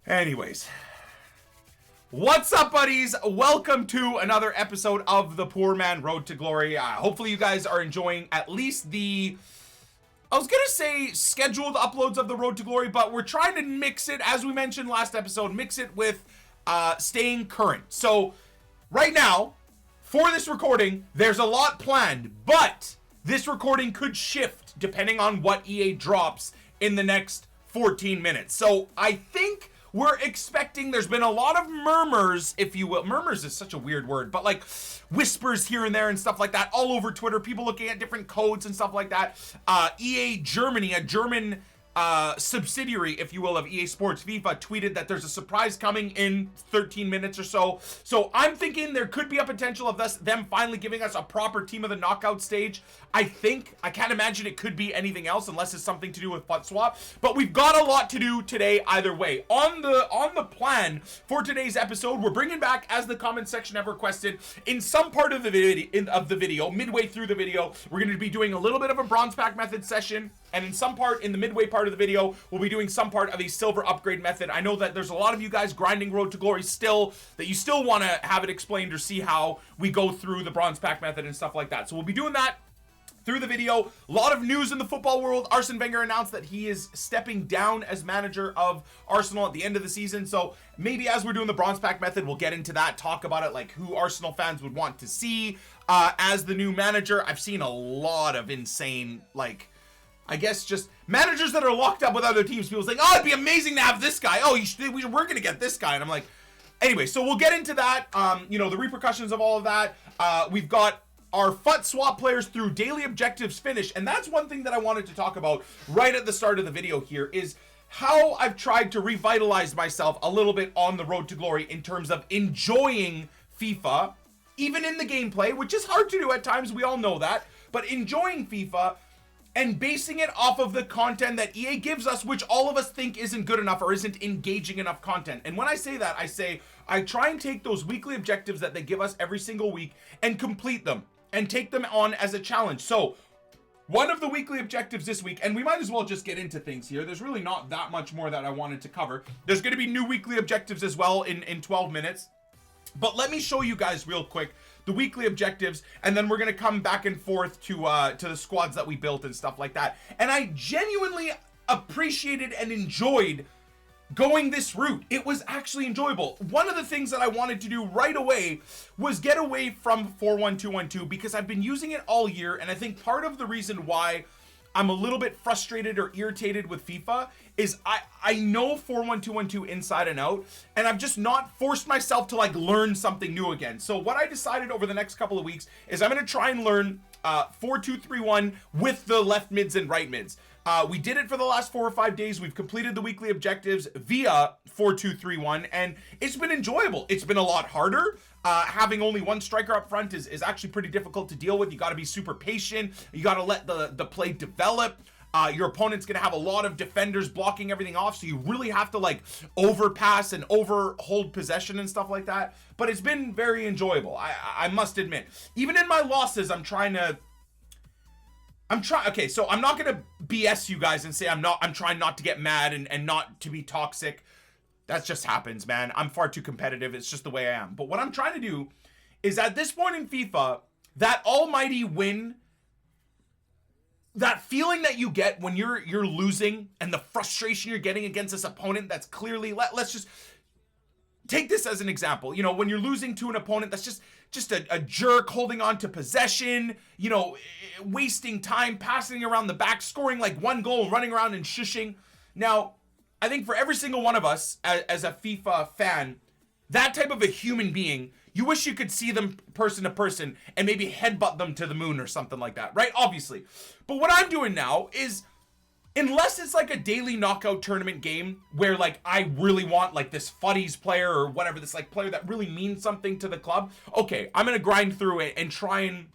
Anyways, what's up, buddies? Welcome to another episode of the Poor Man Road to Glory. Hopefully you guys are enjoying at least the, I was gonna say scheduled uploads of the Road to Glory, but we're trying to mix it, as we mentioned last episode, mix it with staying current. So right now, for this recording, there's a lot planned, but this recording could shift depending on what EA drops in the next 14 minutes. So I think we're expecting, there's been a lot of murmurs, if you will. Murmurs is such a weird word, but like whispers here and there and stuff like that all over Twitter, people looking at different codes and stuff like that. EA Germany, a German subsidiary, if you will, of EA Sports FIFA, tweeted that there's a surprise coming in 13 minutes or so. So I'm thinking there could be a potential of them finally giving us a proper team of the knockout stage. I can't imagine it could be anything else unless it's something to do with FUT swap. But we've got a lot to do today either way. On the plan for today's episode, we're bringing back, as the comment section have requested, in some part of the video, midway through the video, we're going to be doing a little bit of a bronze pack method session. And in some part, in the midway part of the video, we'll be doing some part of a silver upgrade method. I know that there's a lot of you guys grinding Road to Glory still, that you still want to have it explained or see how we go through the bronze pack method and stuff like that. So we'll be doing that through the video. A lot of news in the football world. Arsene Wenger announced that he is stepping down as manager of Arsenal at the end of the season. So maybe as we're doing the bronze pack method, we'll get into that, talk about it, like who Arsenal fans would want to see as the new manager. I've seen a lot of insane, like, I guess just managers that are locked up with other teams. People saying, oh, it'd be amazing to have this guy. Oh, we're going to get this guy. And I'm like, anyway, so we'll get into that. The repercussions of all of that. We've got our FUT swap players through daily objectives finish. And that's one thing that I wanted to talk about right at the start of the video here is how I've tried to revitalize myself a little bit on the Road to Glory in terms of enjoying FIFA, even in the gameplay, which is hard to do at times. We all know that. But enjoying FIFA and basing it off of the content that EA gives us, which all of us think isn't good enough or isn't engaging enough content. And when I say that, I try and take those weekly objectives that they give us every single week and complete them and take them on as a challenge. So one of the weekly objectives this week, and we might as well just get into things here. There's really not that much more that I wanted to cover. There's going to be new weekly objectives as well in 12 minutes. But let me show you guys real quick the weekly objectives, and then we're going to come back and forth to the squads that we built and stuff like that. And I genuinely appreciated and enjoyed going this route. It was actually enjoyable. One of the things that I wanted to do right away was get away from 41212 because I've been using it all year, and I think part of the reason why I'm a little bit frustrated or irritated with FIFA is I know 41212 inside and out, and I've just not forced myself to like learn something new again. So what I decided over the next couple of weeks is I'm going to try and learn 4-2-3-1 with the left mids and right mids. We did it for the last 4 or 5 days. We've completed the weekly objectives via 4-2-3-1, and it's been enjoyable. It's been a lot harder. Having only one striker up front is actually pretty difficult to deal with. You got to be super patient. You got to let the play develop. Your opponent's going to have a lot of defenders blocking everything off, so you really have to like overpass and overhold possession and stuff like that. But it's been very enjoyable. I must admit. Even in my losses, I'm trying. Okay, so I'm not going to BS you guys and say I'm trying not to get mad and not to be toxic. That just happens, man. I'm far too competitive. It's just the way I am. But what I'm trying to do is at this point in FIFA, that almighty win, that feeling that you get when you're losing and the frustration you're getting against this opponent that's clearly, let's just take this as an example. You know, when you're losing to an opponent that's just a jerk holding on to possession, you know, wasting time, passing around the back, scoring like one goal, running around and shushing. Now, I think for every single one of us as a FIFA fan, that type of a human being, you wish you could see them person to person and maybe headbutt them to the moon or something like that, right? Obviously. But what I'm doing now is, unless it's like a daily knockout tournament game where like I really want like this Futties player or whatever, this like player that really means something to the club, okay, I'm gonna grind through it and try and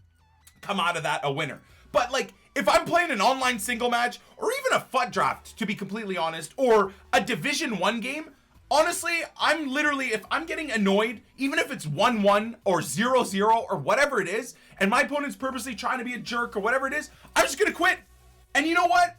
come out of that a winner. But like, if I'm playing an online single match or even a FUT draft, to be completely honest, or a Division 1 game, honestly, I'm literally, if I'm getting annoyed, even if it's 1-1 or 0-0 or whatever it is, and my opponent's purposely trying to be a jerk or whatever it is, I'm just gonna quit. And you know what?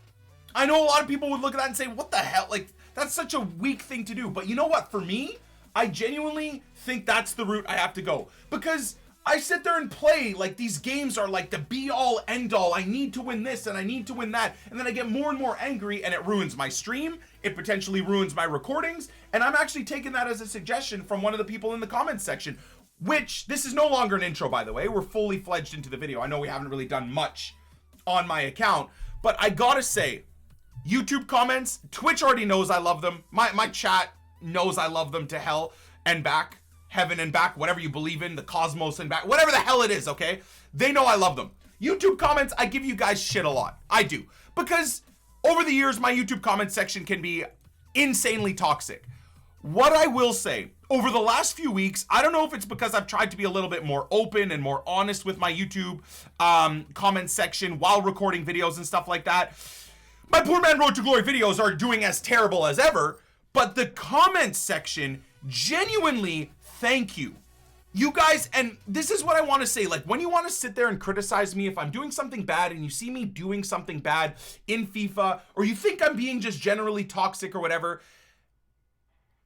I know a lot of people would look at that and say, what the hell? Like, That's such a weak thing to do. But you know what? For me, I genuinely think that's the route I have to go, because I sit there and play like these games are like the be all end all. I need to win this and I need to win that. And then I get more and more angry and it ruins my stream. It potentially ruins my recordings. And I'm actually taking that as a suggestion from one of the people in the comments section, which this is no longer an intro, by the way. We're fully fledged into the video. I know we haven't really done much on my account, but I gotta say, YouTube comments, Twitch already knows I love them. My chat knows I love them to hell and back. Heaven and back, whatever you believe in, the cosmos and back, whatever the hell it is, okay? They know I love them. YouTube comments, I give you guys shit a lot. I do. Because over the years, my YouTube comment section can be insanely toxic. What I will say, over the last few weeks, I don't know if it's because I've tried to be a little bit more open and more honest with my YouTube comment section while recording videos and stuff like that. My Poor Man Road to Glory videos are doing as terrible as ever, but the comment section, genuinely, thank you. You guys, and this is what I want to say, like when you want to sit there and criticize me if I'm doing something bad and you see me doing something bad in FIFA, or you think I'm being just generally toxic or whatever,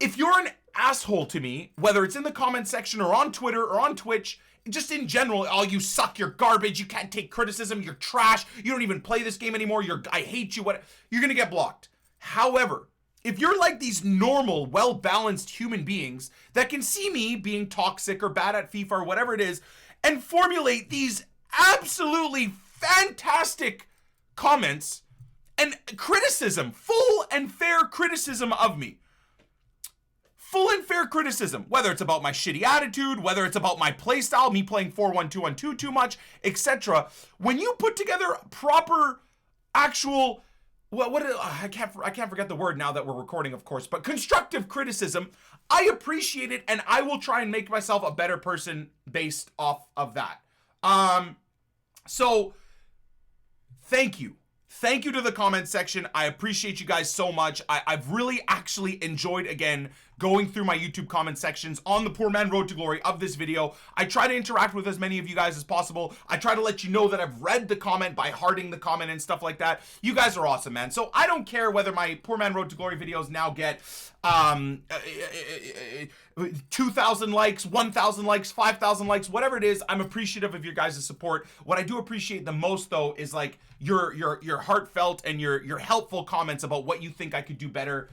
if you're an asshole to me, whether it's in the comment section or on Twitter or on Twitch, just in general, oh, you suck, you're garbage, you can't take criticism, you're trash, you don't even play this game anymore, I hate you, what, you're gonna get blocked. However, if you're like these normal, well-balanced human beings that can see me being toxic or bad at FIFA or whatever it is, and formulate these absolutely fantastic comments and criticism, full and fair criticism of me. Full and fair criticism, whether it's about my shitty attitude, whether it's about my playstyle, me playing 4-1-2-1-2 too much, etc. When you put together proper, actual, I can't forget the word now that we're recording, of course, but constructive criticism, I appreciate it, and I will try and make myself a better person based off of that. So thank you. Thank you to the comment section. I appreciate you guys so much. I've really actually enjoyed, again, going through my YouTube comment sections on the Poor Man Road to Glory of this video. I try to interact with as many of you guys as possible. I try to let you know that I've read the comment by hearting the comment and stuff like that. You guys are awesome, man. So I don't care whether my Poor Man Road to Glory videos now get 2,000 likes, 1,000 likes, 5,000 likes, whatever it is. I'm appreciative of your guys' support. What I do appreciate the most, though, is like your heartfelt and your helpful comments about what you think I could do better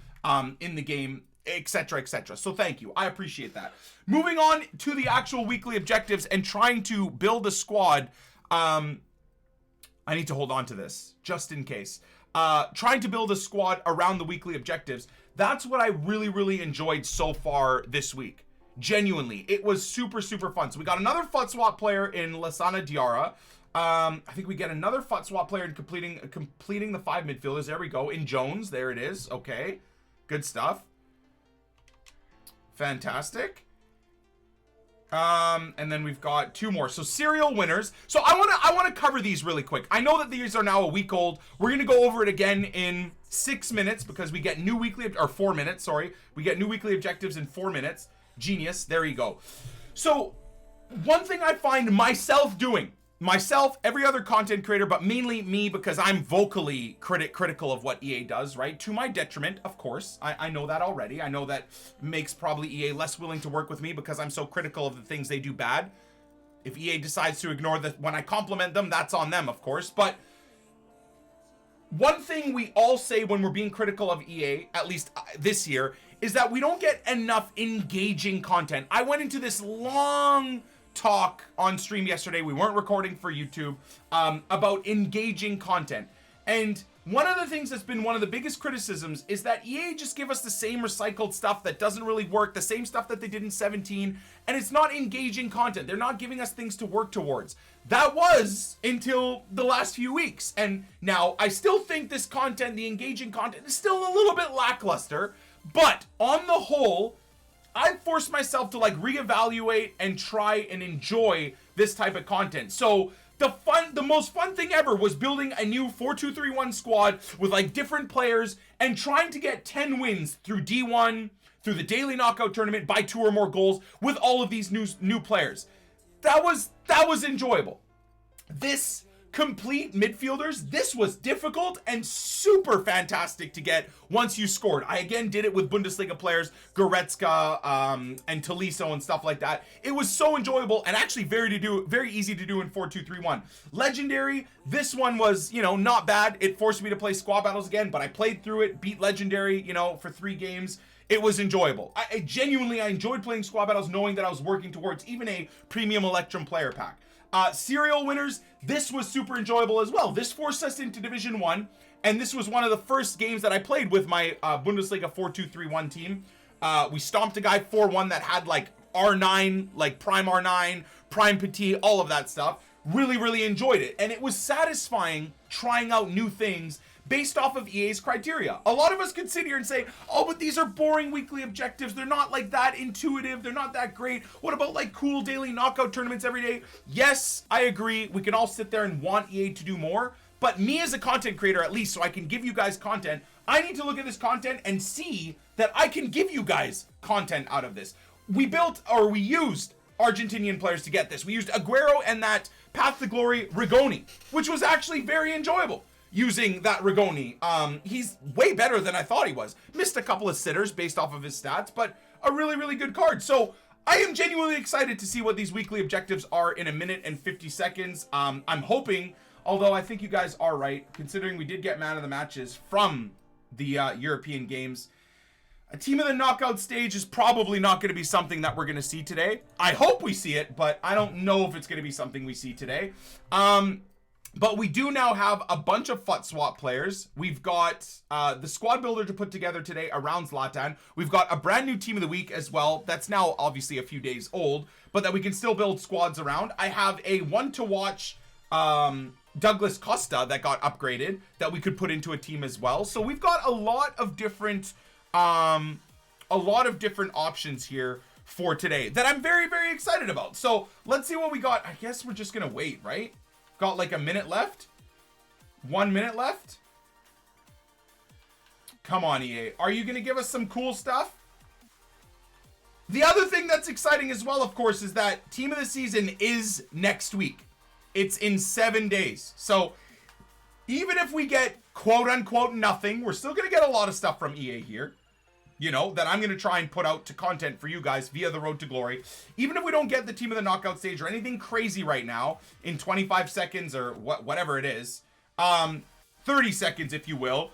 in the game, etc., etc. So thank you. I appreciate that. Moving on to the actual weekly objectives and trying to build a squad. I need to hold on to this just in case. Trying to build a squad around the weekly objectives. That's what I really, really enjoyed so far this week. Genuinely, it was super, super fun. So we got another FUT swap player in Lassana Diarra. I think we get another FUT swap player in completing the 5 midfielders. There we go. In Jones. There it is. Okay. Good stuff. Fantastic. And then we've got 2 more. So serial winners. So I want to cover these really quick. I know that these are now a week old. We're going to go over it again in 6 minutes because we get new weekly, or 4 minutes, sorry. We get new weekly objectives in 4 minutes. Genius. There you go. So one thing I find myself doing, every other content creator, but mainly me because I'm vocally critical of what EA does, right? To my detriment, of course. I know that already. I know that makes probably EA less willing to work with me because I'm so critical of the things they do bad. If EA decides to ignore that when I compliment them, that's on them, of course. But one thing we all say when we're being critical of EA, at least this year, is that we don't get enough engaging content. I went into this long talk on stream yesterday, we weren't recording for YouTube, about engaging content. And one of the things that's been one of the biggest criticisms is that EA just give us the same recycled stuff that doesn't really work, the same stuff that they did in 17, and it's not engaging content. They're not giving us things to work towards. That was until the last few weeks. And now I still think this content, the engaging content, is still a little bit lackluster, but on the whole, I forced myself to like reevaluate and try and enjoy this type of content. So the most fun thing ever was building a new 4-2-3-1 squad with like different players and trying to get 10 wins through D1, through the daily knockout tournament by 2 or more goals with all of these new players. That was enjoyable. This complete midfielders, this was difficult and super fantastic to get once you scored. I again did it with Bundesliga players, Goretzka, and Tolisso and stuff like that. It was so enjoyable and actually very easy to do in 4-2-3-1. Legendary, this one was, you know, not bad. It forced me to play squad battles again, but I played through it, beat Legendary, you know, for 3 games. It was enjoyable. I genuinely enjoyed playing squad battles, knowing that I was working towards even a premium Electrum player pack. Serial winners, this was super enjoyable as well. This forced us into Division 1, and this was one of the first games that I played with my Bundesliga 4-2-3-1 team. We stomped a guy 4-1 that had like R9, like Prime R9, Prime Petit, all of that stuff. Really enjoyed it, and it was satisfying trying out new things based off of EA's criteria. A lot of us could sit here and say, oh, but these are boring weekly objectives. They're not like that intuitive. They're not that great. What about like cool daily knockout tournaments every day? Yes, I agree. We can all sit there and want EA to do more. But me as a content creator, at least, so I can give you guys content, I need to look at this content and see that I can give you guys content out of this. We used Argentinian players to get this. We used Aguero and that Path to Glory Rigoni, which was actually very enjoyable. Using that Rigoni. He's way better than I thought he was. Missed a couple of sitters based off of his stats, but a really good card. So I am genuinely excited to see what these weekly objectives are in 1 minute and 50 seconds. I'm hoping, although I think you guys are right, considering we did get man of the matches from the European games, a team of the knockout stage is probably not going to be something that we're going to see today. I hope we see it, but I don't know if it's going to be something we see today. But we do now have a bunch of FUT swap players. We've got the squad builder to put together today around Zlatan. We've got a brand new team of the week as well. That's now obviously a few days old, but that we can still build squads around. I have a one to watch Douglas Costa that got upgraded that we could put into a team as well. So we've got a lot of different options here for today that I'm very excited about. So let's see what we got. I guess we're just gonna wait, right? Got like 1 minute left. 1 minute left. Come on, EA. Are you going to give us some cool stuff? The other thing that's exciting as well, of course, is that Team of the Season is next week. It's in 7 days. So even if we get quote unquote nothing, we're still going to get a lot of stuff from EA here. You know, that I'm going to try and put out to content for you guys via the Road to Glory. Even if we don't get the team of the knockout stage or anything crazy right now in 25 seconds or whatever it is, 30 seconds, if you will,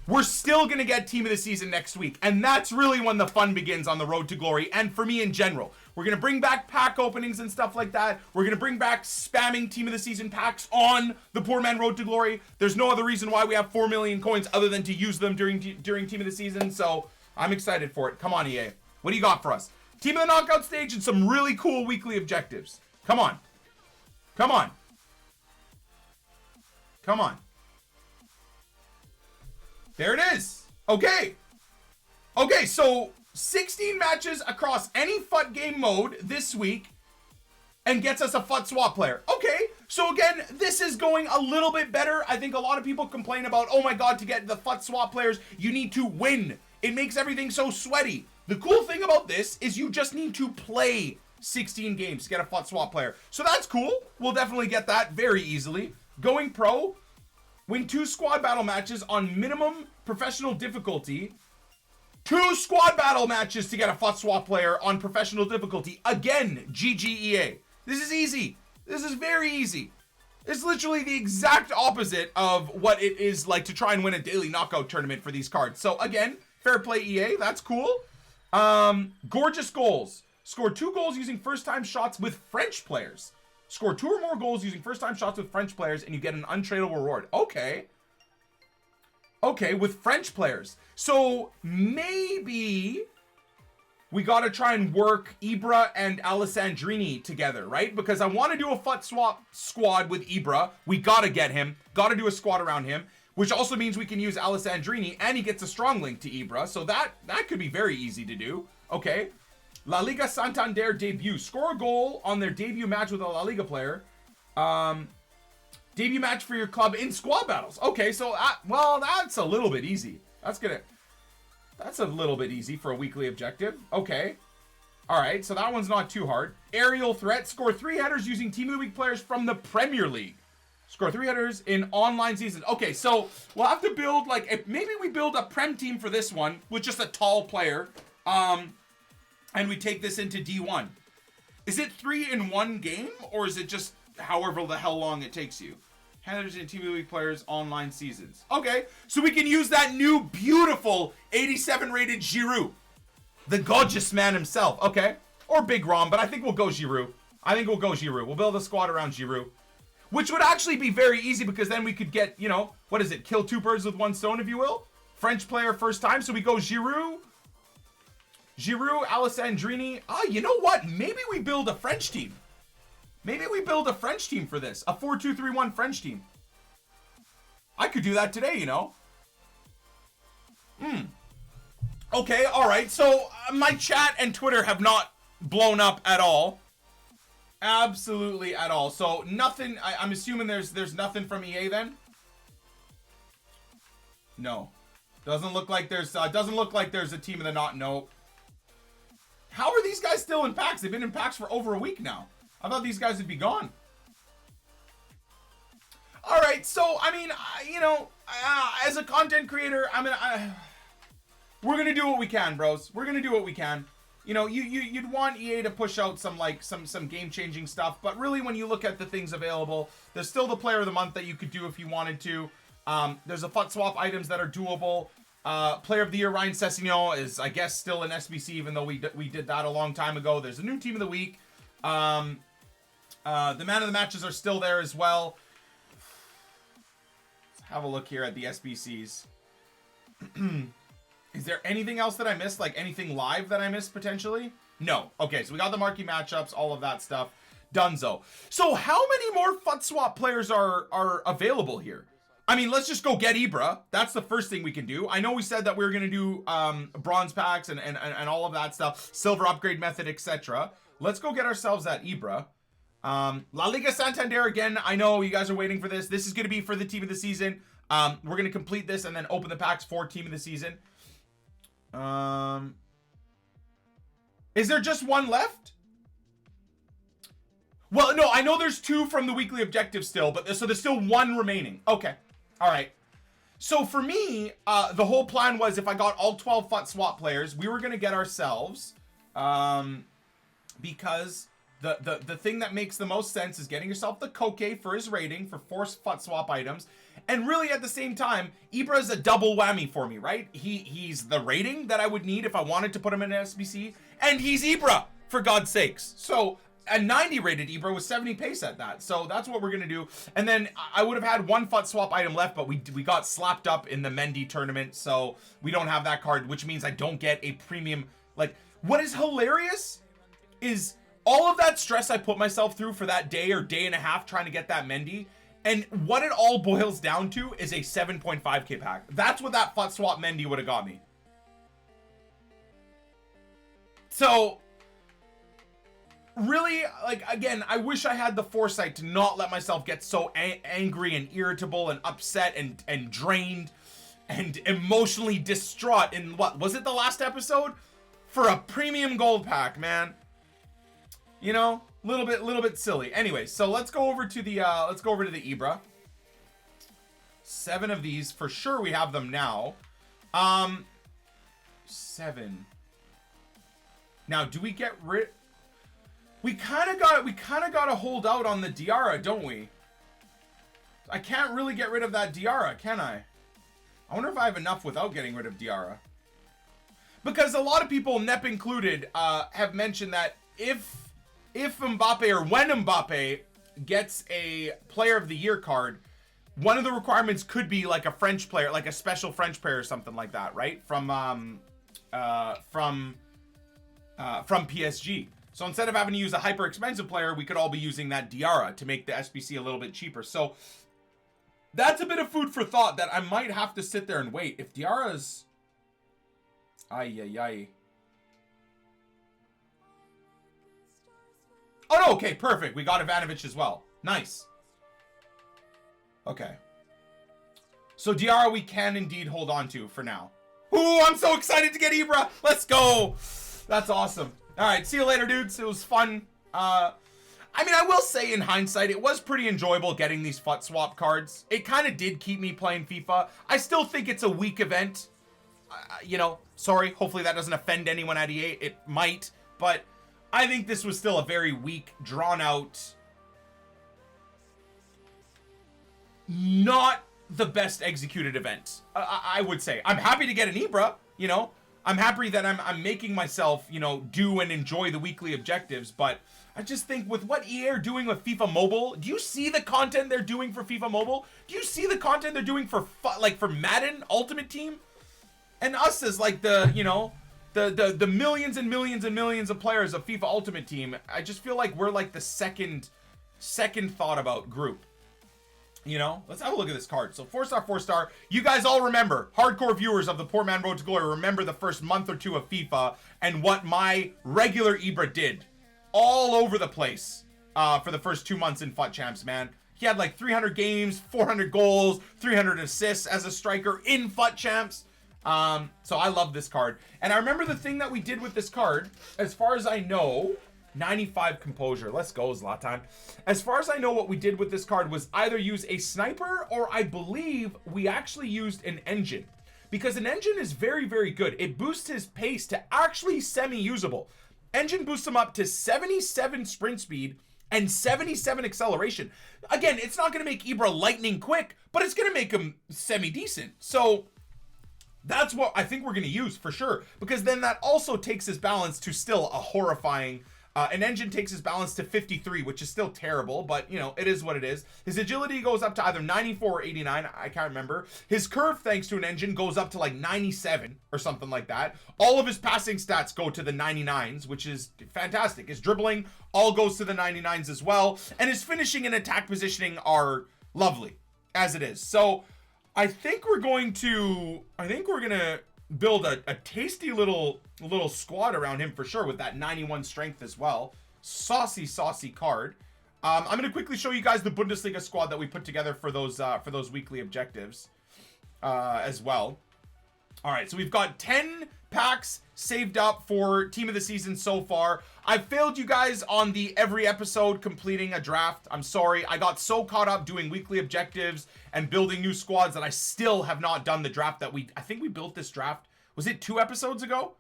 we're still going to get team of the season next week. And that's really when the fun begins on the Road to Glory. And for me in general, we're going to bring back pack openings and stuff like that. We're going to bring back spamming team of the season packs on the Poor Man Road to Glory. There's no other reason why we have 4 million coins other than to use them during team of the season. So I'm excited for it. Come on, EA. What do you got for us? Team of the knockout stage and some really cool weekly objectives. Come on. Come on. Come on. There it is. Okay. Okay, so 16 matches across any FUT game mode this week and gets us a FUT swap player. Okay, so again, this is going a little bit better. I think a lot of people complain about, oh my god, to get the FUT swap players, you need to win. It makes everything so sweaty. The cool thing about this is you just need to play 16 games to get a FUT swap player. So that's cool. We'll definitely get that very easily. Going pro, win 2 squad battle matches on minimum professional difficulty. 2 squad battle matches to get a FUT swap player on professional difficulty. Again, GGEA. This is easy. This is very easy. It's literally the exact opposite of what it is like to try and win a daily knockout tournament for these cards. So again, fair play EA, that's cool. Gorgeous goals. Score 2 goals using first time shots with French players. Score 2 or more goals using first time shots with French players and you get an untradeable reward. Okay. Okay, with French players. So maybe we got to try and work Ibra and Alessandrini together, right? Because I want to do a FUT swap squad with Ibra. We got to get him. Got to do a squad around him. Which also means we can use Alessandrini and he gets a strong link to Ibra. So that could be very easy to do. Okay. La Liga Santander debut. Score a goal on their debut match with a La Liga player. Debut match for your club in squad battles. Okay, so, well, that's a little bit easy. That's a little bit easy for a weekly objective. Okay. All right, so that one's not too hard. Aerial threat. Score 3 headers using Team of the Week players from the Premier League. Score 3 headers in online seasons. Okay, so we'll have to build, like, maybe we build a Prem team for this one with just a tall player. And we take this into D1. Is it 3 in 1 game, or is it just however the hell long it takes you? Headers in Team of the Week players online seasons. Okay, so we can use that new beautiful 87 rated Giroud. The gorgeous man himself. Okay, or Big Rom, but I think we'll go Giroud. We'll build a squad around Giroud. Which would actually be very easy because then we could get, you know, what is it? Kill 2 birds with 1 stone, if you will. French player first time. So we go Giroud, Alessandrini. You know what? Maybe we build a French team. Maybe we build a French team for this. A 4-2-3-1 French team. I could do that today, you know. Okay, all right. So my chat and Twitter have not blown up at all. Absolutely at all. So nothing. I'm assuming there's nothing from EA then. No, doesn't look like there's a team of the not. No. How are these guys still in packs? They've been in packs for over a week now. I thought these guys would be gone. All right. So I mean, you know, as a content creator, we're gonna do what we can, bros. We're gonna do what we can. You know, you'd want EA to push out some game-changing stuff, but really when you look at the things available, there's still the Player of the Month that you could do if you wanted to. There's a FUT swap items that are doable. Player of the Year Ryan Sessegnon is, I guess, still an SBC, even though we did that a long time ago. There's a new Team of the Week. The Man of the Matches are still there as well. Let's have a look here at the SBCs. Is there anything else that I missed? Like anything live that I missed potentially? No. Okay, so we got the marquee matchups, all of that stuff. Dunzo. So how many more FUT swap players are available here? I mean, let's just go get Ibra. That's the first thing we can do. I know we said that we were going to do bronze packs and all of that stuff. Silver upgrade method, etc. Let's go get ourselves that Ibra. La Liga Santander again. I know you guys are waiting for this. This is going to be for the team of the season. We're going to complete this and then open the packs for team of the season. Is there just one left? Well, no, I know there's 2 from the weekly objective still, but so there's still 1 remaining. Okay. All right. So for me, the whole plan was if I got all 12 FUT swap players, we were going to get ourselves, because the thing that makes the most sense is getting yourself the Koke for his rating for 4 FUT swap items. And really at the same time, Ibra is a double whammy for me, right? He's the rating that I would need if I wanted to put him in an SBC, and he's Ibra, for God's sakes. So a 90 rated Ibra with 70 pace at that. So that's what we're going to do. And then I would have had 1 FUT swap item left, but we got slapped up in the Mendy tournament. So we don't have that card, which means I don't get a premium. Like, what is hilarious is all of that stress I put myself through for that day or day and a half trying to get that Mendy. And what it all boils down to is a 7.5k pack. That's what that FUT swap Mendy would have got me. So really, like, again, I wish I had the foresight to not let myself get so angry and irritable and upset and drained and emotionally distraught in what was it, the last episode, for a premium gold pack, man. You know, little bit silly. Anyway, so let's go over to the Ibra. 7 of these for sure. We have them now. 7. Now, do we get rid? We kind of got to hold out on the Diarra, don't we? I can't really get rid of that Diarra, can I? I wonder if I have enough without getting rid of Diarra. Because a lot of people, Nep included, have mentioned that if Mbappe or when Mbappe gets a Player of the Year card, one of the requirements could be like a French player, like a special French player or something like that, right? From PSG. So instead of having to use a hyper expensive player, we could all be using that Diarra to make the SBC a little bit cheaper. So that's a bit of food for thought that I might have to sit there and wait. If Diarra's... Ay. Oh, no, okay, perfect. We got Ivanovic as well. Nice. Okay. So Diarra we can indeed hold on to for now. Ooh, I'm so excited to get Ibra. Let's go. That's awesome. All right, see you later, dudes. It was fun. I I mean, I will say in hindsight, it was pretty enjoyable getting these FUT swap cards. It kind of did keep me playing FIFA. I still think it's a weak event. You know, sorry, hopefully that doesn't offend anyone at EA. It might, but I think this was still a very weak, drawn out, not the best executed event. I would say. I'm happy to get an Ibra, you know. I'm happy that I'm making myself, you know, do and enjoy the weekly objectives, but I just think with what EA are doing with FIFA Mobile, do you see the content they're doing for FIFA Mobile? Do you see the content they're doing for for Madden Ultimate Team? And us as like the, you know, the millions and millions and millions of players of FIFA Ultimate Team, I just feel like we're like the second thought about group. You know, let's have a look at this card. So 4-star, 4-star. You guys all remember, hardcore viewers of the Poor Man Road to Glory, remember the first month or two of FIFA and what my regular Ibra did all over the place for the first 2 months in FUT Champs, man. He had like 300 games, 400 goals, 300 assists as a striker in FUT Champs. So I love this card. And I remember the thing that we did with this card, as far as I know, 95 composure. Let's go, Zlatan. As far as I know, what we did with this card was either use a sniper or I believe we actually used an engine. Because an engine is very, very good. It boosts his pace to actually semi-usable. Engine boosts him up to 77 sprint speed and 77 acceleration. Again, it's not going to make Ibra lightning quick, but it's going to make him semi-decent. So that's what I think we're going to use for sure. Because then that also takes his balance to still a horrifying... an engine takes his balance to 53, which is still terrible, but, you know, it is what it is. His agility goes up to either 94 or 89. I can't remember. His curve, thanks to an engine, goes up to like 97 or something like that. All of his passing stats go to the 99s, which is fantastic. His dribbling all goes to the 99s as well. And his finishing and attack positioning are lovely, as it is. So I think we're going to build a tasty little squad around him for sure with that 91 strength as well. Saucy card. I'm going to quickly show you guys the Bundesliga squad that we put together for those weekly objectives as well. All right, so we've got 10 packs saved up for team of the season so far. I've failed you guys on the every episode completing a draft. I'm sorry. I got so caught up doing weekly objectives and building new squads that I still have not done the draft that I think we built this draft. Was it 2 episodes ago?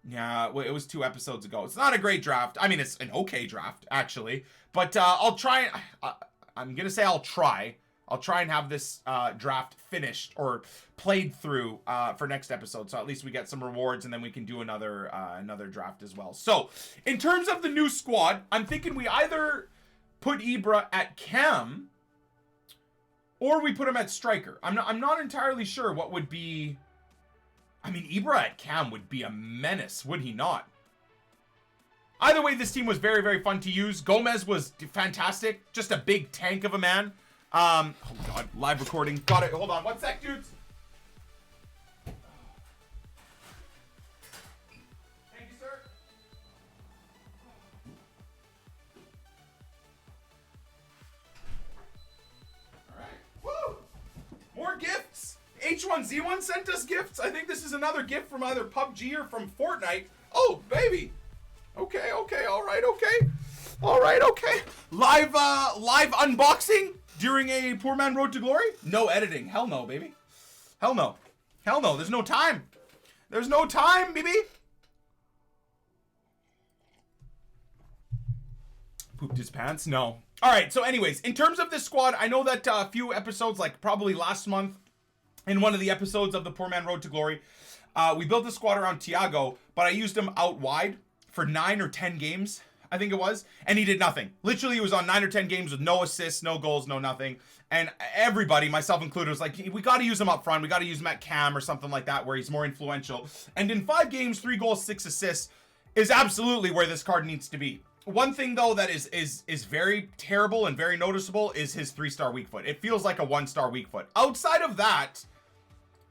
Yeah, well, it was 2 episodes ago. It's not a great draft. I mean, it's an okay draft, actually. But I'll try. I'm going to say I'll try. I'll try and have this draft finished or played through for next episode. So at least we get some rewards and then we can do another draft as well. So in terms of the new squad, I'm thinking we either put Ibra at cam or we put him at striker. I'm not entirely sure what would be. I mean, Ibra at cam would be a menace, would he not? Either way, this team was very, very fun to use. Gomez was fantastic. Just a big tank of a man. Oh god, live recording. Got it. Hold on 1 sec, dudes. Thank you, sir. All right. Woo! More gifts. H1Z1 sent us gifts. I think this is another gift from either PUBG or from Fortnite. Oh, baby. Okay. All right. Okay. Live unboxing during a Poor Man Road to Glory? No editing. Hell no, baby. Hell no. There's no time. Baby. Pooped his pants? No. All right. So anyways, in terms of this squad, I know that a few episodes, like probably last month, in one of the episodes of the Poor Man Road to Glory, we built the squad around Thiago, but I used him out wide for 9 or 10 games, I think it was, and he did nothing. Literally, he was on 9 or 10 games with no assists, no goals, no nothing. And everybody, myself included, was like, we got to use him up front. We got to use him at cam or something like that, where he's more influential. And in 5 games, 3 goals, 6 assists is absolutely where this card needs to be. One thing though that is very terrible and very noticeable is his 3-star weak foot. It feels like a 1-star weak foot. Outside of that,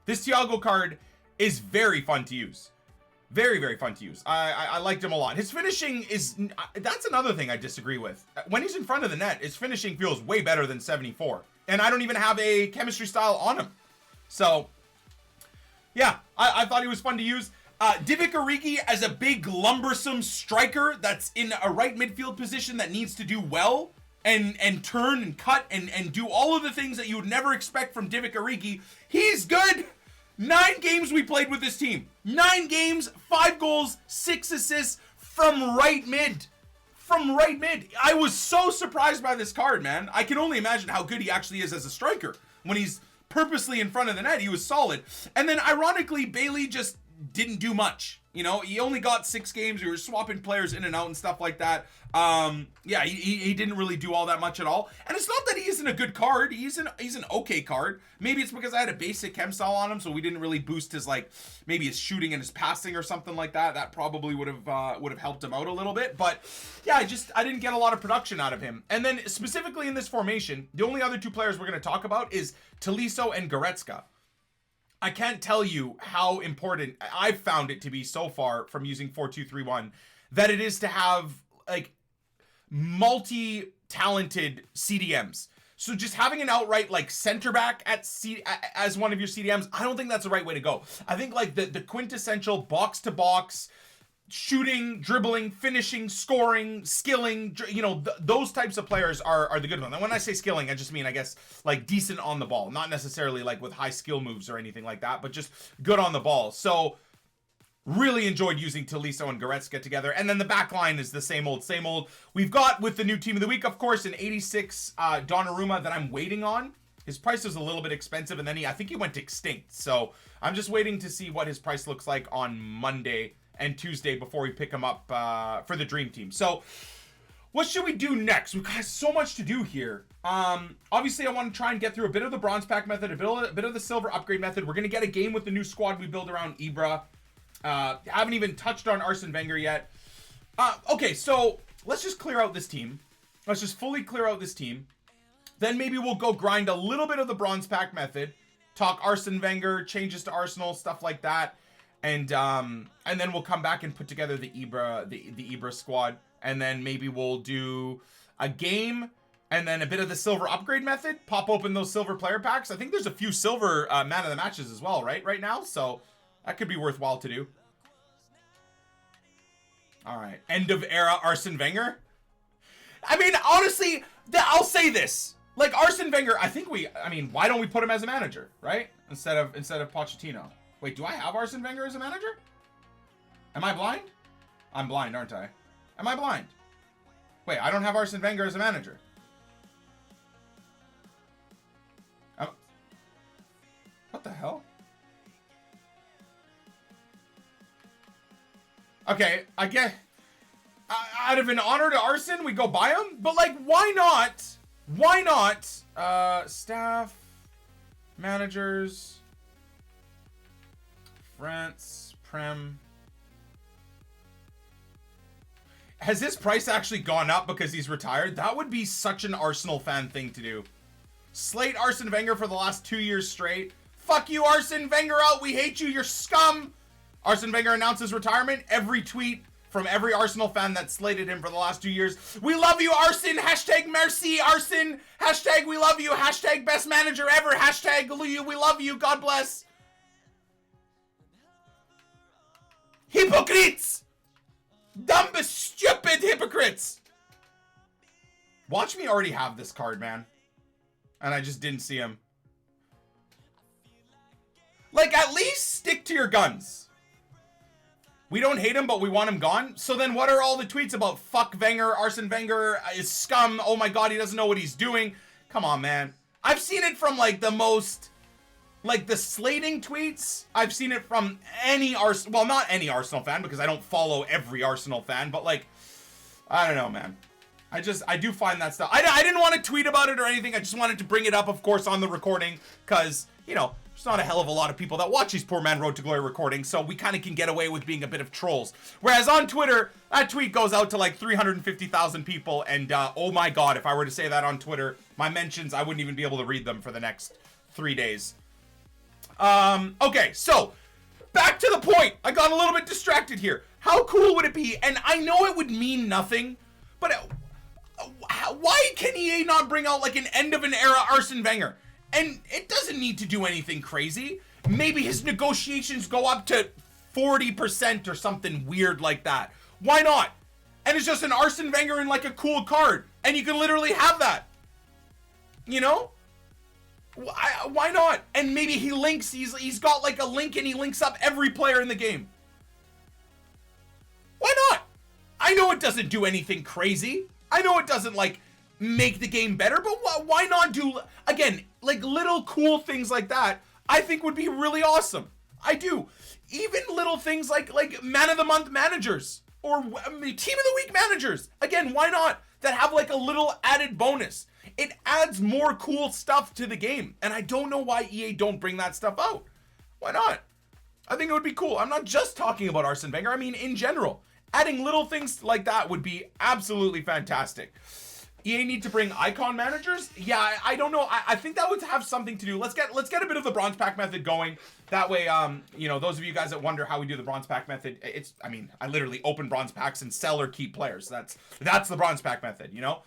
this Thiago card is very fun to use. Very, very fun to use. I liked him a lot. His finishing is... That's another thing I disagree with. When he's in front of the net, his finishing feels way better than 74. And I don't even have a chemistry style on him. So, yeah. I thought he was fun to use. Divock Origi as a big lumbersome striker that's in a right midfield position that needs to do well and turn and cut and do all of the things that you would never expect from Divock Origi. He's good. 9 games we played with this team. 9 games, 5 goals, 6 assists from right mid. From right mid. I was so surprised by this card, man. I can only imagine how good he actually is as a striker. When he's purposely in front of the net, he was solid. And then ironically, Bailey just didn't do much. You know, he only got 6 games. We were swapping players in and out and stuff like that. Yeah, he didn't really do all that much at all. And it's not that he isn't a good card. He's an okay card. Maybe it's because I had a basic chem style on him, so we didn't really boost his, like, maybe his shooting and his passing or something like that. That probably would have helped him out a little bit. But yeah, I didn't get a lot of production out of him. And then specifically in this formation, the only other 2 players we're going to talk about is Tolisso and Goretzka. I can't tell you how important I've found it to be so far from using 4-2-3-1 that it is to have like multi-talented CDMs. So just having an outright like center back as one of your CDMs, I don't think that's the right way to go. I think like the quintessential box to box shooting, dribbling, finishing, scoring, skilling, you know, those types of players are the good ones. And when I say skilling, I just mean, I guess, like decent on the ball, not necessarily like with high skill moves or anything like that, but just good on the ball. So really enjoyed using Tolisso and Goretzka together. And then the back line is the same old, same old. We've got with the new team of the week, of course, an 86 Donnarumma that I'm waiting on. His price was a little bit expensive, and then I think he went extinct. So I'm just waiting to see what his price looks like on Monday and Tuesday before we pick him up for the dream team. So what should we do next? We've got so much to do here. Obviously I want to try and get through a bit of the bronze pack method, a bit of the silver upgrade method. We're going to get a game with the new squad we build around Ibra. Haven't even touched on Arsene Wenger yet. Okay, so let's just clear out this team. Let's just fully clear out this team. Then maybe we'll go grind a little bit of the bronze pack method, talk Arsene Wenger, changes to Arsenal, stuff like that. And then we'll come back and put together the Ibra squad, and then maybe we'll do a game, and then a bit of the silver upgrade method. Pop open those silver player packs. I think there's a few silver man of the matches as well, right now. So that could be worthwhile to do. All right, end of era Arsene Wenger. I mean, honestly, I'll say this: like Arsene Wenger, I mean, why don't we put him as a manager, right? Instead of Pochettino. Wait, do I have Arsene Wenger as a manager? Am I blind? I'm blind, aren't I? Am I blind? Wait, I don't have Arsene Wenger as a manager. What the hell? Okay, I get... out of an honor to Arsene, we go buy him? But, like, why not? Why not? Staff, managers... France, Prem. Has his price actually gone up because he's retired? That would be such an Arsenal fan thing to do. Slate Arsene Wenger for the last 2 years straight. Fuck you, Arsene Wenger out. We hate you. You're scum. Arsene Wenger announces retirement. Every tweet from every Arsenal fan that slated him for the last 2 years. We love you, Arsene. Hashtag merci, Arsene. Hashtag we love you. Hashtag best manager ever. Hashtag we love you. God bless. Hypocrites! Dumb, stupid hypocrites! Watch me already have this card, man. And I just didn't see him. Like, at least stick to your guns. We don't hate him, but we want him gone. So then what are all the tweets about? Fuck Wenger, Arsene Wenger is scum. Oh my god, he doesn't know what he's doing. Come on, man. I've seen it from, like, the most... like the slating tweets, I've seen it from any Arsenal, well, not any Arsenal fan because I don't follow every Arsenal fan, but like, I don't know, man. I do find that stuff. I didn't want to tweet about it or anything. I just wanted to bring it up, of course, on the recording because, you know, there's not a hell of a lot of people that watch these Poor Man Road to Glory recordings, so we kind of can get away with being a bit of trolls. Whereas on Twitter, that tweet goes out to like 350,000 people, and oh my god, if I were to say that on Twitter, my mentions, I wouldn't even be able to read them for the next 3 days. Okay, so back to the point. I got a little bit distracted here. How cool would it be? And I know it would mean nothing, but why can EA not bring out like an end of an era Arsene Wenger? And it doesn't need to do anything crazy. Maybe his negotiations go up to 40% or something weird like that. Why not? And it's just an Arsene Wenger in like a cool card, and you can literally have that. You know? Why not? And maybe he links, he's got like a link and he links up every player in the game. Why not? I know it doesn't do anything crazy. I know it doesn't like make the game better, but why not do, again, like little cool things like that, I think would be really awesome. I do. Even little things like man of the month managers or team of the week managers. Again, why not? That have like a little added bonus. It adds more cool stuff to the game. And I don't know why EA don't bring that stuff out. Why not? I think it would be cool. I'm not just talking about Arsene Wenger. I mean, in general, adding little things like that would be absolutely fantastic. EA need to bring icon managers. Yeah, I don't know. I think that would have something to do. Let's get a bit of the bronze pack method going. That way, you know, those of you guys that wonder how we do the bronze pack method, I mean, I literally open bronze packs and sell or keep players. That's the bronze pack method, you know?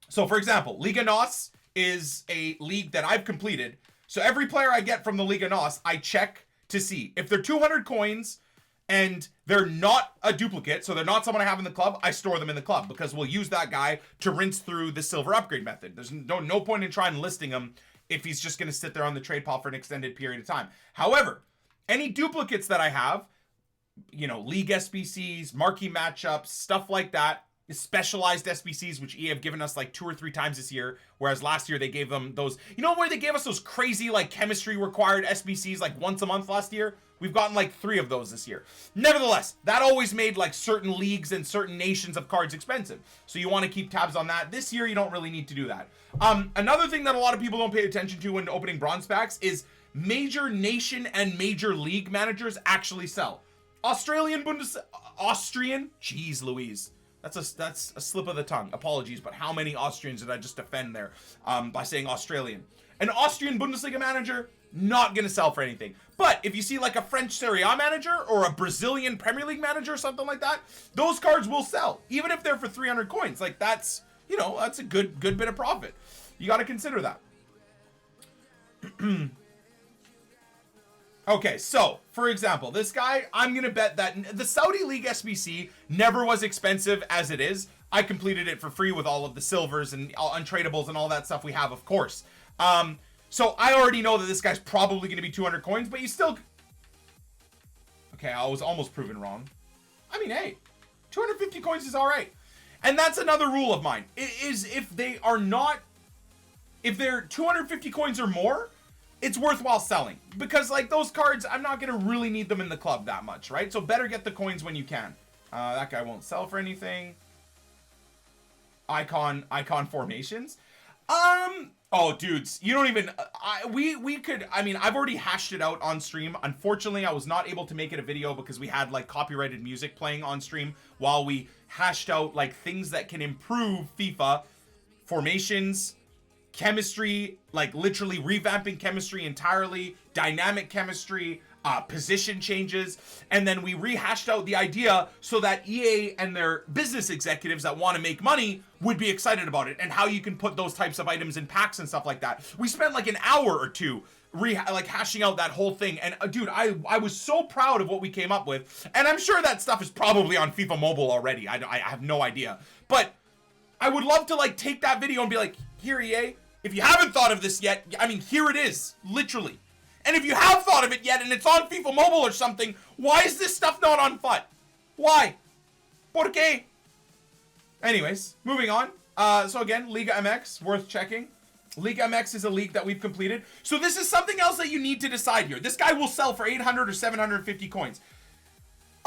So for example, Liga NOS is a league that I've completed. So every player I get from the Liga NOS, I check to see if they're 200 coins and they're not a duplicate, so they're not someone I have in the club, I store them in the club because we'll use that guy to rinse through the silver upgrade method. There's no point in trying listing him if he's just going to sit there on the trade pile for an extended period of time. However, any duplicates that I have, you know, league SBCs, marquee matchups, stuff like that, specialized SBCs, which EA have given us like 2 or 3 times this year, whereas last year they gave them those, you know, where they gave us those crazy like chemistry required SBCs like once a month last year. We've gotten like 3 of those this year. Nevertheless, that always made like certain leagues and certain nations of cards expensive. So you want to keep tabs on that. This year, you don't really need to do that. Another thing that a lot of people don't pay attention to when opening bronze packs is major nation and major league managers actually sell. Austrian, jeez Louise. That's a slip of the tongue. Apologies, but how many Austrians did I just offend there by saying Australian? An Austrian Bundesliga manager, not going to sell for anything. But if you see like a French Serie A manager or a Brazilian Premier League manager or something like that, those cards will sell, even if they're for 300 coins. Like that's, you know, that's a good bit of profit. You got to consider that. Okay, so, for example, this guy, I'm going to bet that the Saudi League SBC never was expensive as it is. I completed it for free with all of the silvers and untradables and all that stuff we have, of course. So I already know that this guy's probably going to be 200 coins, but you still... Okay, I was almost proven wrong. I mean, hey, 250 coins is all right. And that's another rule of mine, is if they are not... If they're 250 coins or more, it's worthwhile selling. Because, like, those cards, I'm not going to really need them in the club that much, right? So better get the coins when you can. That guy won't sell for anything. Icon formations. Oh, dudes, you don't even, we could, I mean, I've already hashed it out on stream. Unfortunately, I was not able to make it a video because we had like copyrighted music playing on stream while we hashed out like things that can improve FIFA, formations, chemistry, like literally revamping chemistry entirely, dynamic chemistry, position changes, and then we rehashed out the idea so that EA and their business executives that want to make money would be excited about it and how you can put those types of items in packs and stuff like that. We spent like an hour or two hashing out that whole thing, and dude, I was so proud of what we came up with, and I'm sure that stuff is probably on FIFA Mobile already. I have no idea, but I would love to like take that video and be like, here EA, if you haven't thought of this yet, I mean, here it is, literally. And if you have thought of it yet and it's on FIFA Mobile or something, why is this stuff not on FUT? Why? ¿Por qué? Anyways, moving on. So again, Liga MX, worth checking. Liga MX is a league that we've completed. So this is something else that you need to decide here. This guy will sell for 800 or 750 coins.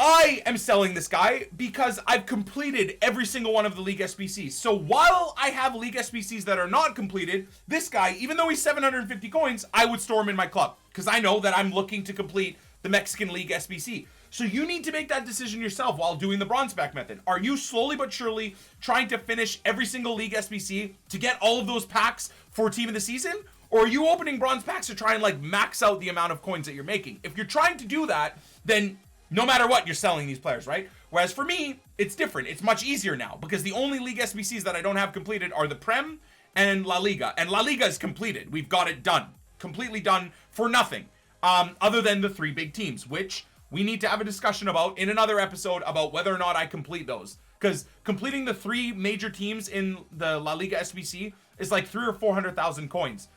I am selling this guy because I've completed every single one of the League SBCs. So while I have League SBCs that are not completed, this guy, even though he's 750 coins, I would store him in my club because I know that I'm looking to complete the Mexican League SBC. So you need to make that decision yourself while doing the bronze pack method. Are you slowly but surely trying to finish every single League SBC to get all of those packs for Team of the Season? Or are you opening bronze packs to try and like max out the amount of coins that you're making? If you're trying to do that, then no matter what, you're selling these players, right? Whereas for me, it's different. It's much easier now because the only League SBCs that I don't have completed are the Prem and La Liga. And La Liga is completed. We've got it done. Completely done for nothing. Other than the 3 big teams, which we need to have a discussion about in another episode about whether or not I complete those. Because completing the 3 major teams in the La Liga SBC is like 300,000 or 400,000 coins.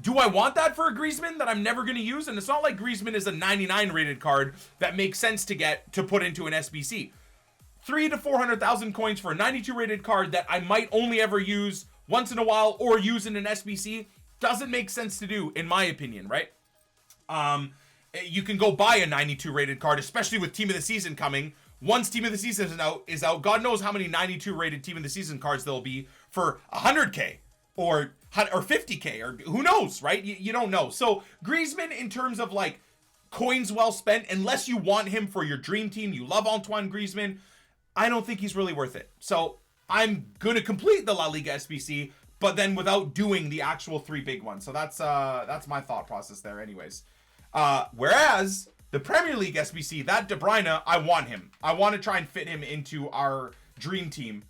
Do I want that for a Griezmann that I'm never going to use? And it's not like Griezmann is a 99 rated card that makes sense to put into an SBC. 300,000 to 400,000 coins for a 92 rated card that I might only ever use once in a while or use in an SBC doesn't make sense to do, in my opinion, right? You can go buy a 92 rated card, especially with Team of the Season coming. Once Team of the Season is out, God knows how many 92 rated Team of the Season cards there'll be for 100k or 50k or who knows, right? You don't know. So Griezmann, in terms of like coins well spent, unless you want him for your dream team, you love Antoine Griezmann, I don't think he's really worth it. So I'm going to complete the La Liga SBC, but then without doing the actual 3 big ones. So that's my thought process there anyways. Whereas the Premier League SBC, that De Bruyne, I want him. I want to try and fit him into our dream team,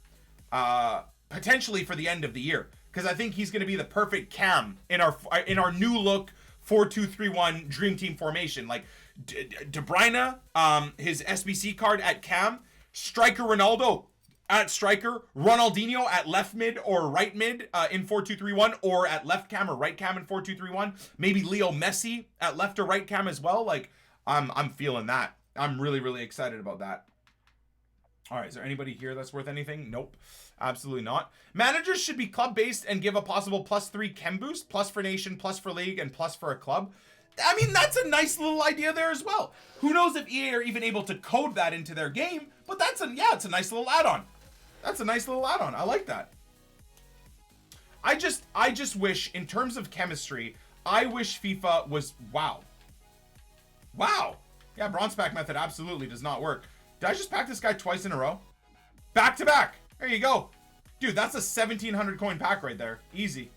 potentially for the end of the year, because I think he's going to be the perfect cam in our new look 4-2-3-1 dream team formation. Like De Bruyne, his SBC card at cam, striker Ronaldo at striker, Ronaldinho at left mid or right mid in 4-2-3-1, or at left cam or right cam in 4-2-3-1. Maybe Leo Messi at left or right cam as well. Like I'm feeling that. I'm really, really excited about that. All right, is there anybody here that's worth anything? Nope, absolutely not. Managers should be club-based and give a possible +3 chem boost, plus for nation, plus for league, and plus for a club. I mean, that's a nice little idea there as well. Who knows if EA are even able to code that into their game, but it's a nice little add-on. That's a nice little add-on. I like that. I just wish, in terms of chemistry, I wish FIFA was, wow. Yeah, bronze pack method absolutely does not work. Did I just pack this guy twice in a row? Back to back. There you go. Dude, that's a 1,700 coin pack right there. Easy.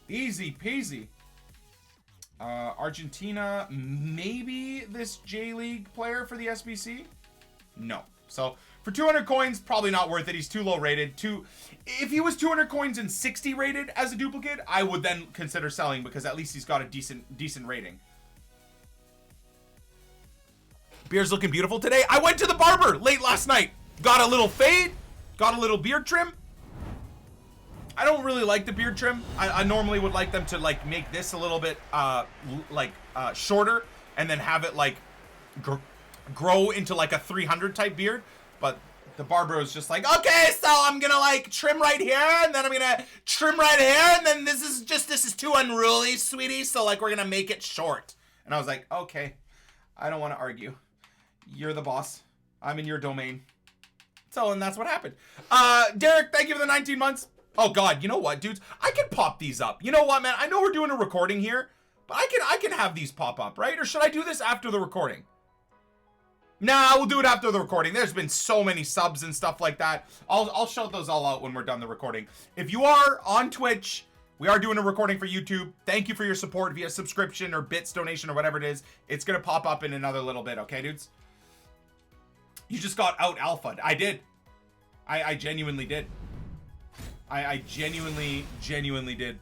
Easy peasy. Argentina, maybe this J-League player for the SBC? No. So for 200 coins, probably not worth it. He's too low rated. If he was 200 coins and 60 rated as a duplicate, I would then consider selling, because at least he's got a decent rating. Beard's looking beautiful today. I went to the barber late last night. Got a little fade. Got a little beard trim. I don't really like the beard trim. I normally would like them to like make this a little bit shorter and then have it like grow into like a 300 type beard. But the barber was just like, okay, so I'm gonna like trim right here, and then I'm gonna trim right here, and then this is too unruly, sweetie, so like we're gonna make it short. And I was like, okay, I don't want to argue. You're the boss. I'm in your domain. So, and that's what happened. Derek, thank you for the 19 months. Oh God, you know what, dudes? I can pop these up. You know what, man? I know we're doing a recording here, but I can have these pop up, right? Or should I do this after the recording? Nah, we'll do it after the recording. There's been so many subs and stuff like that. I'll shout those all out when we're done the recording. If you are on Twitch, we are doing a recording for YouTube. Thank you for your support via subscription or bits donation or whatever it is. It's gonna pop up in another little bit, okay, dudes? You just got out alpha'd. I did. I genuinely did. I genuinely did.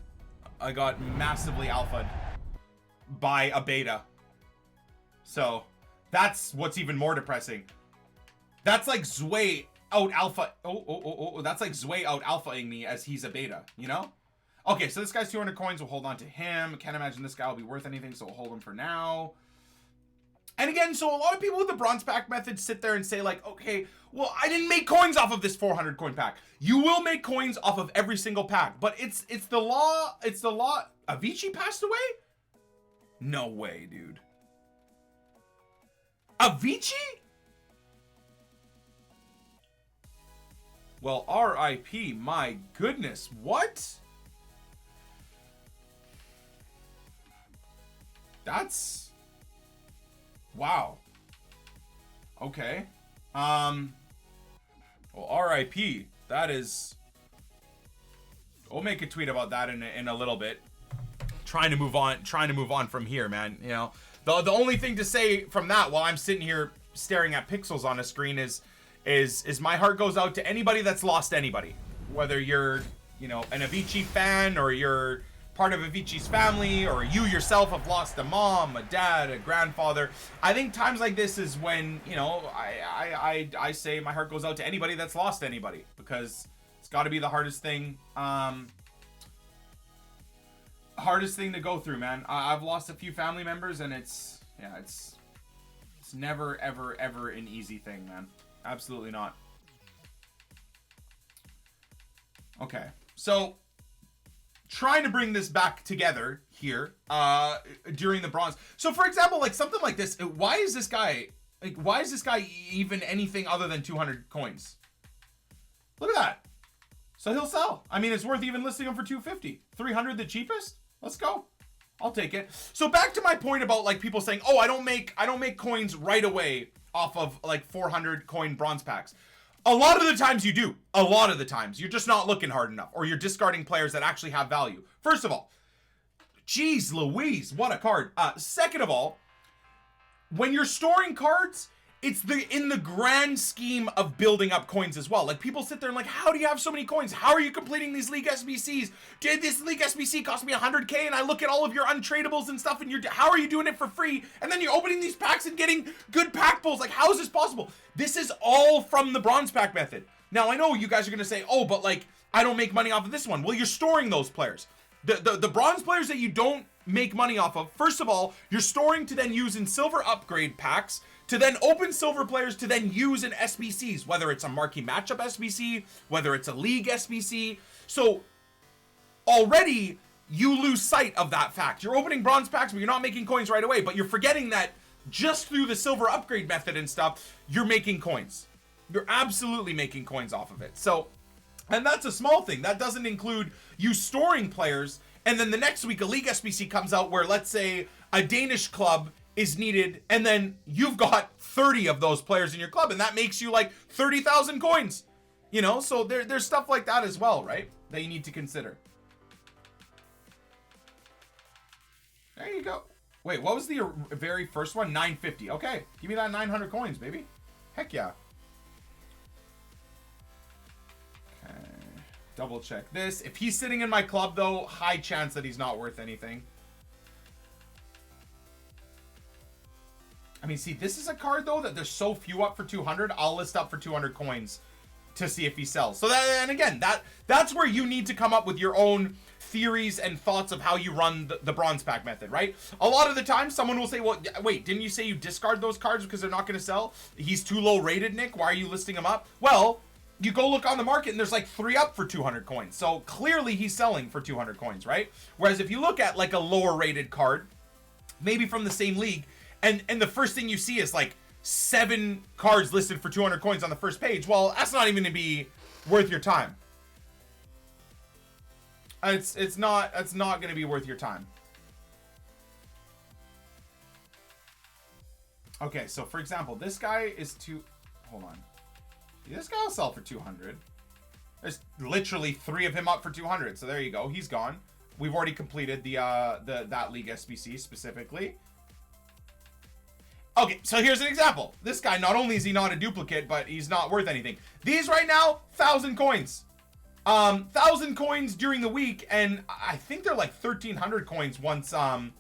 I got massively alpha'd by a beta. So that's what's even more depressing. That's like Zway out alpha. Oh, that's like Zway out alphaing me as he's a beta, you know? Okay, so this guy's 200 coins. We'll hold on to him. Can't imagine this guy will be worth anything, so we'll hold him for now. And again, so a lot of people with the bronze pack method sit there and say like, okay, well, I didn't make coins off of this 400 coin pack. You will make coins off of every single pack, but it's the law. It's the law. Avicii passed away? No way, dude. Avicii? Well, RIP, my goodness. What? That's... Wow. Okay. Well, RIP. That is... We'll make a tweet about that in a little bit. Trying to move on from here, man. You know, the only thing to say from that while I'm sitting here staring at pixels on a screen is my heart goes out to anybody that's lost anybody. Whether you're, you know, an Avicii fan or you're part of Avicii's family, or you yourself have lost a mom, a dad, a grandfather. I think times like this is when, you know, I say my heart goes out to anybody that's lost anybody, because it's got to be the hardest thing. Hardest thing to go through, man. I've lost a few family members, and it's never, ever, ever an easy thing, man. Absolutely not. Okay, so trying to bring this back together here during the bronze. So for example, like something like this, why is this guy even anything other than 200 coins? Look at that. So he'll sell. I mean, it's worth even listing him for 250. 300 the cheapest? Let's go. I'll take it. So back to my point about like people saying, "Oh, I don't make coins right away off of like 400 coin bronze packs." A lot of the times you do. A lot of the times. You're just not looking hard enough, or you're discarding players that actually have value. First of all, geez Louise, what a card. Second of all, when you're storing cards, it's in the grand scheme of building up coins as well. Like people sit there and like, how do you have so many coins? How are you completing these League SBCs? Did this League SBC cost me 100K? And I look at all of your untradables and stuff, and how are you doing it for free? And then you're opening these packs and getting good pack pulls. Like, how is this possible? This is all from the bronze pack method. Now I know you guys are gonna say, oh, but like I don't make money off of this one. Well, you're storing those players. The bronze players that you don't make money off of, first of all, you're storing to then use in silver upgrade packs, to then open silver players to then use in SBCs, whether it's a marquee matchup SBC, whether it's a league SBC. So already you lose sight of that fact. You're opening bronze packs, but you're not making coins right away, but you're forgetting that just through the silver upgrade method and stuff, you're making coins. You're absolutely making coins off of it. So, and that's a small thing. That doesn't include you storing players, and then the next week a league SBC comes out where, let's say, a Danish club is needed, and then you've got 30 of those players in your club, and that makes you like 30,000 coins, you know. So there's stuff like that as well, right, that you need to consider. There you go. Wait, what was the very first one? 950. Okay, give me that 900 coins, baby. Heck yeah. Okay, double check this. If he's sitting in my club though, high chance that he's not worth anything. I mean, see, this is a card, though, that there's so few up for 200. I'll list up for 200 coins to see if he sells. So, that, and again, that's where you need to come up with your own theories and thoughts of how you run the bronze pack method, right? A lot of the time, someone will say, well, wait, didn't you say you discard those cards because they're not going to sell? He's too low rated, Nick. Why are you listing him up? Well, you go look on the market, and there's like 3 up for 200 coins. So, clearly, he's selling for 200 coins, right? Whereas if you look at like a lower rated card, maybe from the same league, and the first thing you see is like 7 cards listed for 200 coins on the first page. Well, that's not even gonna be worth your time. It's not gonna be worth your time. Okay, so for example, this guy is hold on. This guy will sell for 200. There's literally 3 of him up for 200. So there you go. He's gone. We've already completed that league SBC specifically. Okay, so here's an example. This guy, not only is he not a duplicate, but he's not worth anything. These right now, 1,000 coins. 1,000 coins during the week, and I think they're like 1,300 coins once, like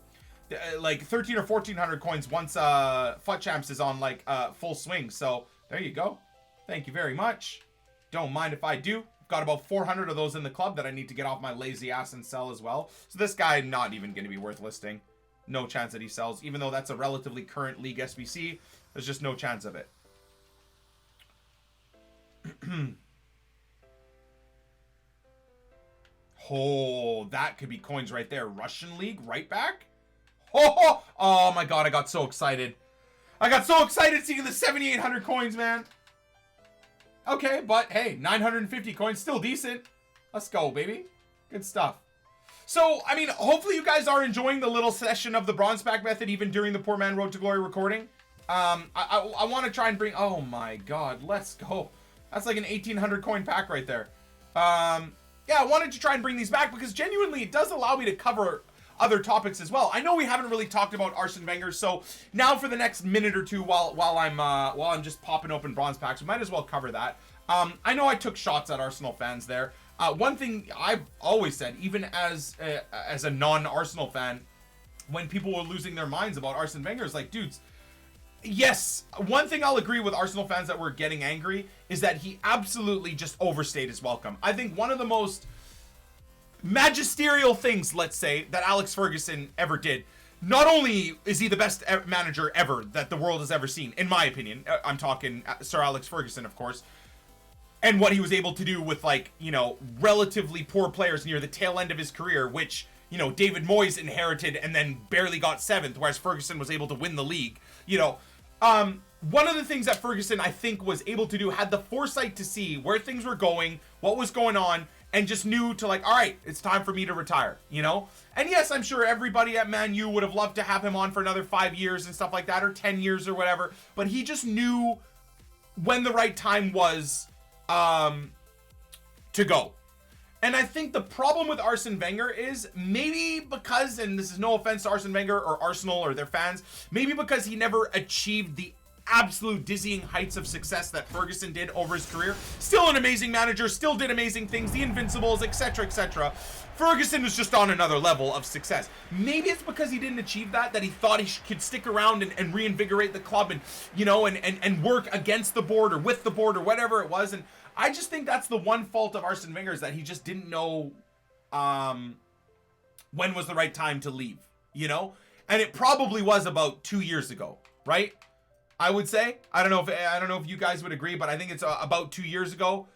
1,300 or 1,400 coins once FUT Champs is on like full swing. So there you go. Thank you very much. Don't mind if I do. I've got about 400 of those in the club that I need to get off my lazy ass and sell as well. So this guy not even going to be worth listing. No chance that he sells, even though that's a relatively current league SBC. There's just no chance of it. Oh, that could be coins right there. Russian league, right back. Oh my god, I got so excited. I got so excited seeing the 7,800 coins, man. Okay, but hey, 950 coins, still decent. Let's go, baby. Good stuff. So, I mean, hopefully you guys are enjoying the little session of the bronze pack method, even during the Poor Man Road to Glory recording. I want to try and bring... Oh, my God. Let's go. That's like an 1,800 coin pack right there. Yeah, I wanted to try and bring these back because genuinely it does allow me to cover other topics as well. I know we haven't really talked about Arsene Wenger, so now for the next minute or two while I'm just popping open bronze packs, we might as well cover that. I know I took shots at Arsenal fans there. One thing I've always said, even as a non-Arsenal fan, when people were losing their minds about Arsene Wenger, is like, dudes, yes, one thing I'll agree with Arsenal fans that were getting angry is that he absolutely just overstayed his welcome. I think one of the most magisterial things, let's say, that Alex Ferguson ever did, not only is he the best manager ever that the world has ever seen, in my opinion, I'm talking Sir Alex Ferguson, of course, and what he was able to do with, like, you know, relatively poor players near the tail end of his career, which, you know, David Moyes inherited and then barely got 7th, whereas Ferguson was able to win the league. You know, one of the things that Ferguson, I think, was able to do, had the foresight to see where things were going, what was going on, and just knew to, like, all right, it's time for me to retire, you know? And yes, I'm sure everybody at Man U would have loved to have him on for another 5 years and stuff like that, or 10 years or whatever, but he just knew when the right time was to go. And I think the problem with Arsene Wenger is maybe because, and this is no offense to Arsene Wenger or Arsenal or their fans, maybe because he never achieved the absolute dizzying heights of success that Ferguson did over his career. Still an amazing manager, still did amazing things, the Invincibles, etc., etc. Ferguson was just on another level of success. Maybe it's because he didn't achieve that he thought he could stick around and reinvigorate the club and, you know, and work against the board or with the board or whatever it was. And I just think that's the one fault of Arsene Wenger, is that he just didn't know when was the right time to leave, you know? And it probably was about 2 years ago, right? I would say. I don't know if you guys would agree, but I think it's about 2 years ago.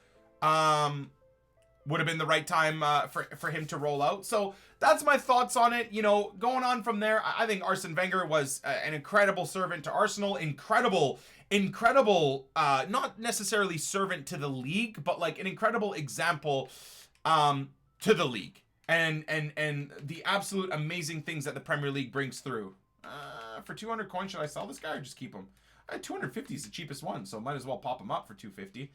Would have been the right time for him to roll out. So that's my thoughts on it. You know, going on from there, I think Arsene Wenger was an incredible servant to Arsenal. Incredible, not necessarily servant to the league, but like an incredible example to the league. And the absolute amazing things that the Premier League brings through. For 200 coins, should I sell this guy or just keep him? 250 is the cheapest one, so might as well pop him up for 250.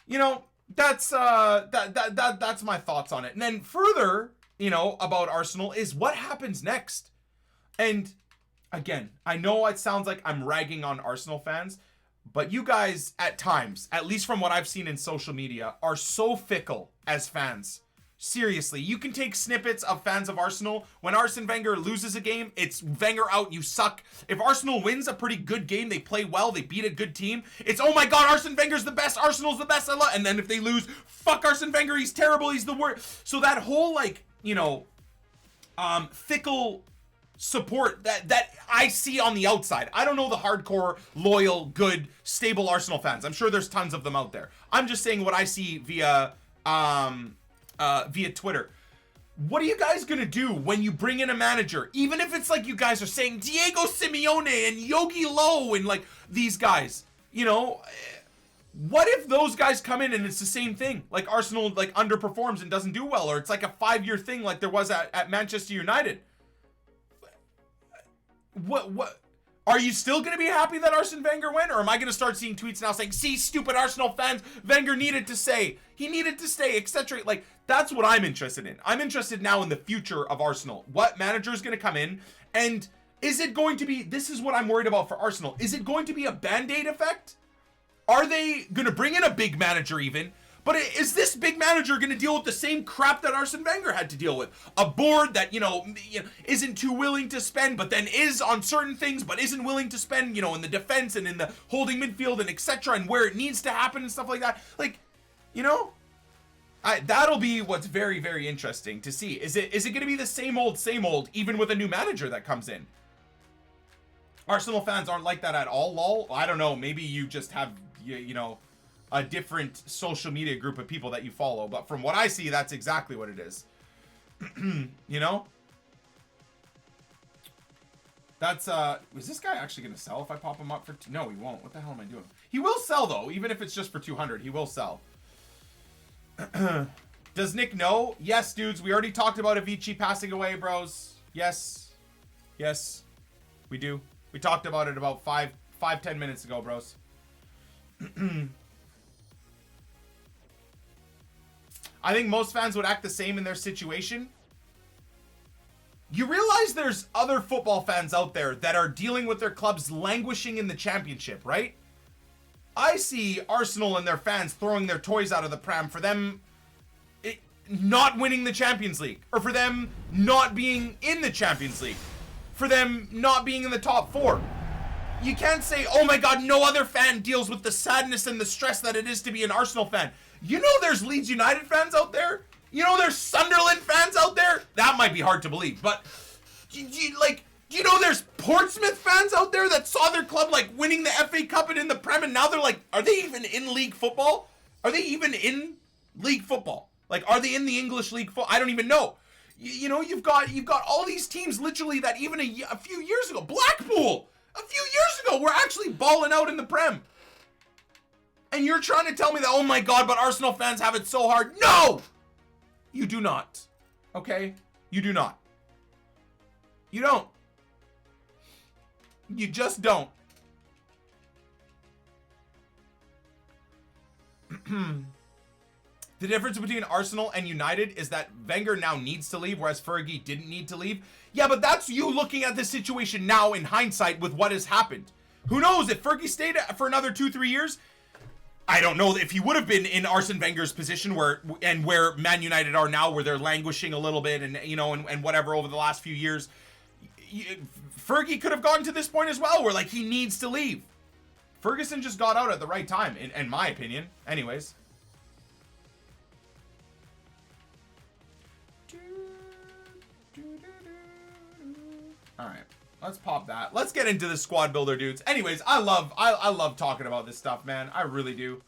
You know, that's my thoughts on it. And then further, you know, about Arsenal is what happens next. And again, I know it sounds like I'm ragging on Arsenal fans, but you guys at times, at least from what I've seen in social media, are so fickle as fans. Seriously, you can take snippets of fans of Arsenal. When Arsene Wenger loses a game, it's Wenger out, you suck. If Arsenal wins a pretty good game, they play well, they beat a good team, it's, oh my god, Arsene Wenger's the best, Arsenal's the best, I love. And then if they lose, fuck Arsene Wenger, he's terrible, he's the worst. So that whole, like, you know, fickle support that I see on the outside. I don't know the hardcore, loyal, good, stable Arsenal fans. I'm sure there's tons of them out there. I'm just saying what I see via Twitter. What are you guys gonna do when you bring in a manager? Even if it's like you guys are saying Diego Simeone and Yogi Low and like these guys, you know, what if those guys come in and it's the same thing? Like Arsenal like underperforms and doesn't do well, or it's like a 5-year thing like there was at Manchester United. What are you still going to be happy that Arsene Wenger went? Or am I going to start seeing tweets now saying, see, stupid Arsenal fans, Wenger needed to stay. He needed to stay, etc. Like, that's what I'm interested in. I'm interested now in the future of Arsenal. What manager is going to come in? And is it going to be, this is what I'm worried about for Arsenal. Is it going to be a Band-Aid effect? Are they going to bring in a big manager even? But is this big manager going to deal with the same crap that Arsene Wenger had to deal with? A board that, you know, isn't too willing to spend, but then is on certain things, but isn't willing to spend, you know, in the defense and in the holding midfield and etc. and where it needs to happen and stuff like that. Like, you know, that'll be what's very, very interesting to see. Is it going to be the same old, even with a new manager that comes in? Arsenal fans aren't like that at all, lol. I don't know. Maybe you just have, you know, a different social media group of people that you follow, but from what I see, that's exactly what it is. You know, that's is this guy actually gonna sell if I pop him up for no, he won't. What the hell am I doing? He will sell though, even if it's just for 200. He will sell. Does Nick know? Yes, dudes, we already talked about Avicii passing away, bros. Yes, we do. We talked about it about 5-10 minutes ago, bros. I think most fans would act the same in their situation. You realize there's other football fans out there that are dealing with their clubs languishing in the championship, right? I see Arsenal and their fans throwing their toys out of the pram for them not winning the Champions League, or for them not being in the Champions League, for them not being in the top 4. You can't say, oh my God, no other fan deals with the sadness and the stress that it is to be an Arsenal fan. You know there's Leeds United fans out there? You know there's Sunderland fans out there? That might be hard to believe, but do you know there's Portsmouth fans out there that saw their club like winning the FA Cup and in the Prem, and now they're like, are they even in league football? Are they even in league football? Like, are they in the English league football? I don't even know. You know, you've got all these teams literally that even a few years ago, Blackpool, a few years ago, were actually balling out in the Prem. And you're trying to tell me that, oh my God, but Arsenal fans have it so hard. No! You do not. Okay? You do not. You don't. You just don't. The difference between Arsenal and United is that Wenger now needs to leave, whereas Fergie didn't need to leave. Yeah, but that's you looking at this situation now in hindsight with what has happened. Who knows, if Fergie stayed for another 2-3 years, I don't know if he would have been in Arsene Wenger's position where Man United are now, where they're languishing a little bit and, you know, and whatever over the last few years. Fergie could have gotten to this point as well, where like he needs to leave. Ferguson just got out at the right time, in my opinion. Anyways. All right, let's pop that. Let's get into the squad builder, dudes. Anyways, I love talking about this stuff, man. I really do.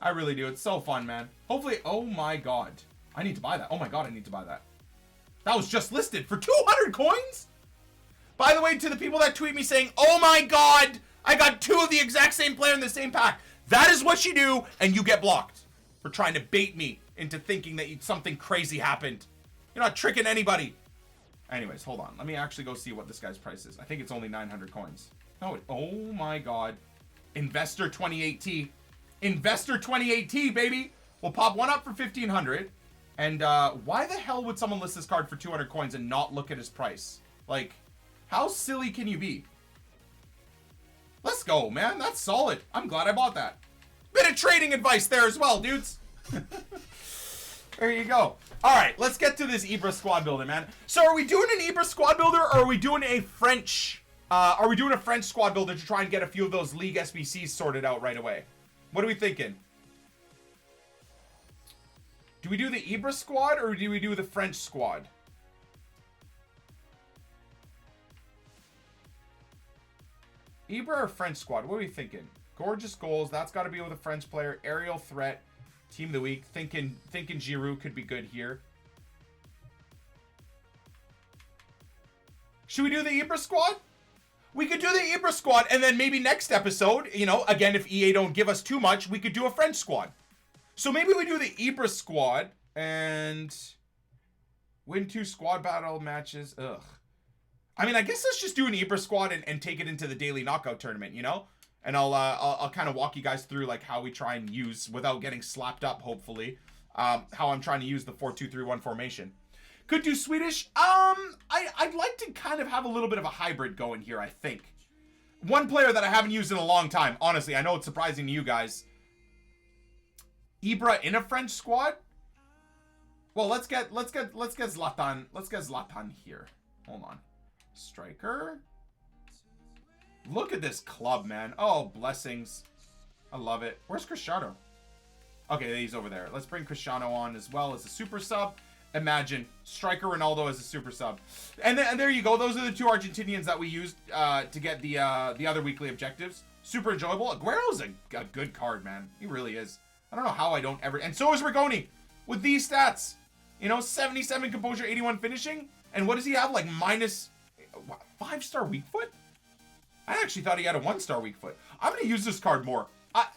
I really do. It's so fun, man. Hopefully, oh my God, I need to buy that. Oh my God, I need to buy that. That was just listed for 200 coins. By the way, to the people that tweet me saying, oh my God, I got 2 of the exact same player in the same pack. That is what you do, and you get blocked for trying to bait me into thinking that something crazy happened. You're not tricking anybody. Anyways, hold on. Let me actually go see what this guy's price is. I think it's only 900 coins. No, oh my God. Investor 28T. Investor 28T, baby. We'll pop one up for 1,500. And why the hell would someone list this card for 200 coins and not look at his price? Like, how silly can you be? Let's go, man. That's solid. I'm glad I bought that. Bit of trading advice there as well, dudes. There you go. All right, let's get to this Ibra squad builder, man. So are we doing an Ibra squad builder, or are we doing a French? Are we doing a French squad builder to try and get a few of those league SBCs sorted out right away? What are we thinking? Do we do the Ibra squad, or do we do the French squad? Ibra or French squad? What are we thinking? Gorgeous goals. That's got to be with a French player. Aerial threat. Team of the week. Thinking Giroud could be good here. Should we do the Ibra squad? We could do the Ibra squad, and then maybe next episode, you know, again, if EA don't give us too much, we could do a French squad. So maybe we do the Ibra squad and win 2 squad battle matches. Ugh. I mean, I guess let's just do an Ibra squad and take it into the daily knockout tournament, you know? And I'll kind of walk you guys through like how we try and use, without getting slapped up, hopefully, how I'm trying to use the 4-2-3-1 formation. Could do Swedish. I'd like to kind of have a little bit of a hybrid going here, I think. One player that I haven't used in a long time, honestly, I know it's surprising to you guys. Ibra in a French squad? Well, let's get Zlatan. Let's get Zlatan here. Hold on. Striker. Look at this club, man. Oh, blessings. I love it. Where's Cristiano? Okay, he's over there. Let's bring Cristiano on as well as a super sub. Imagine striker Ronaldo as a super sub. And there you go. Those are the 2 Argentinians that we used to get the other weekly objectives. Super enjoyable. Aguero's a good card, man. He really is. I don't know how I don't ever... And so is Rigoni with these stats. You know, 77 composure, 81 finishing. And what does he have? Like minus 5-star weak foot? I actually thought he had a 1-star weak foot. I'm going to use this card more.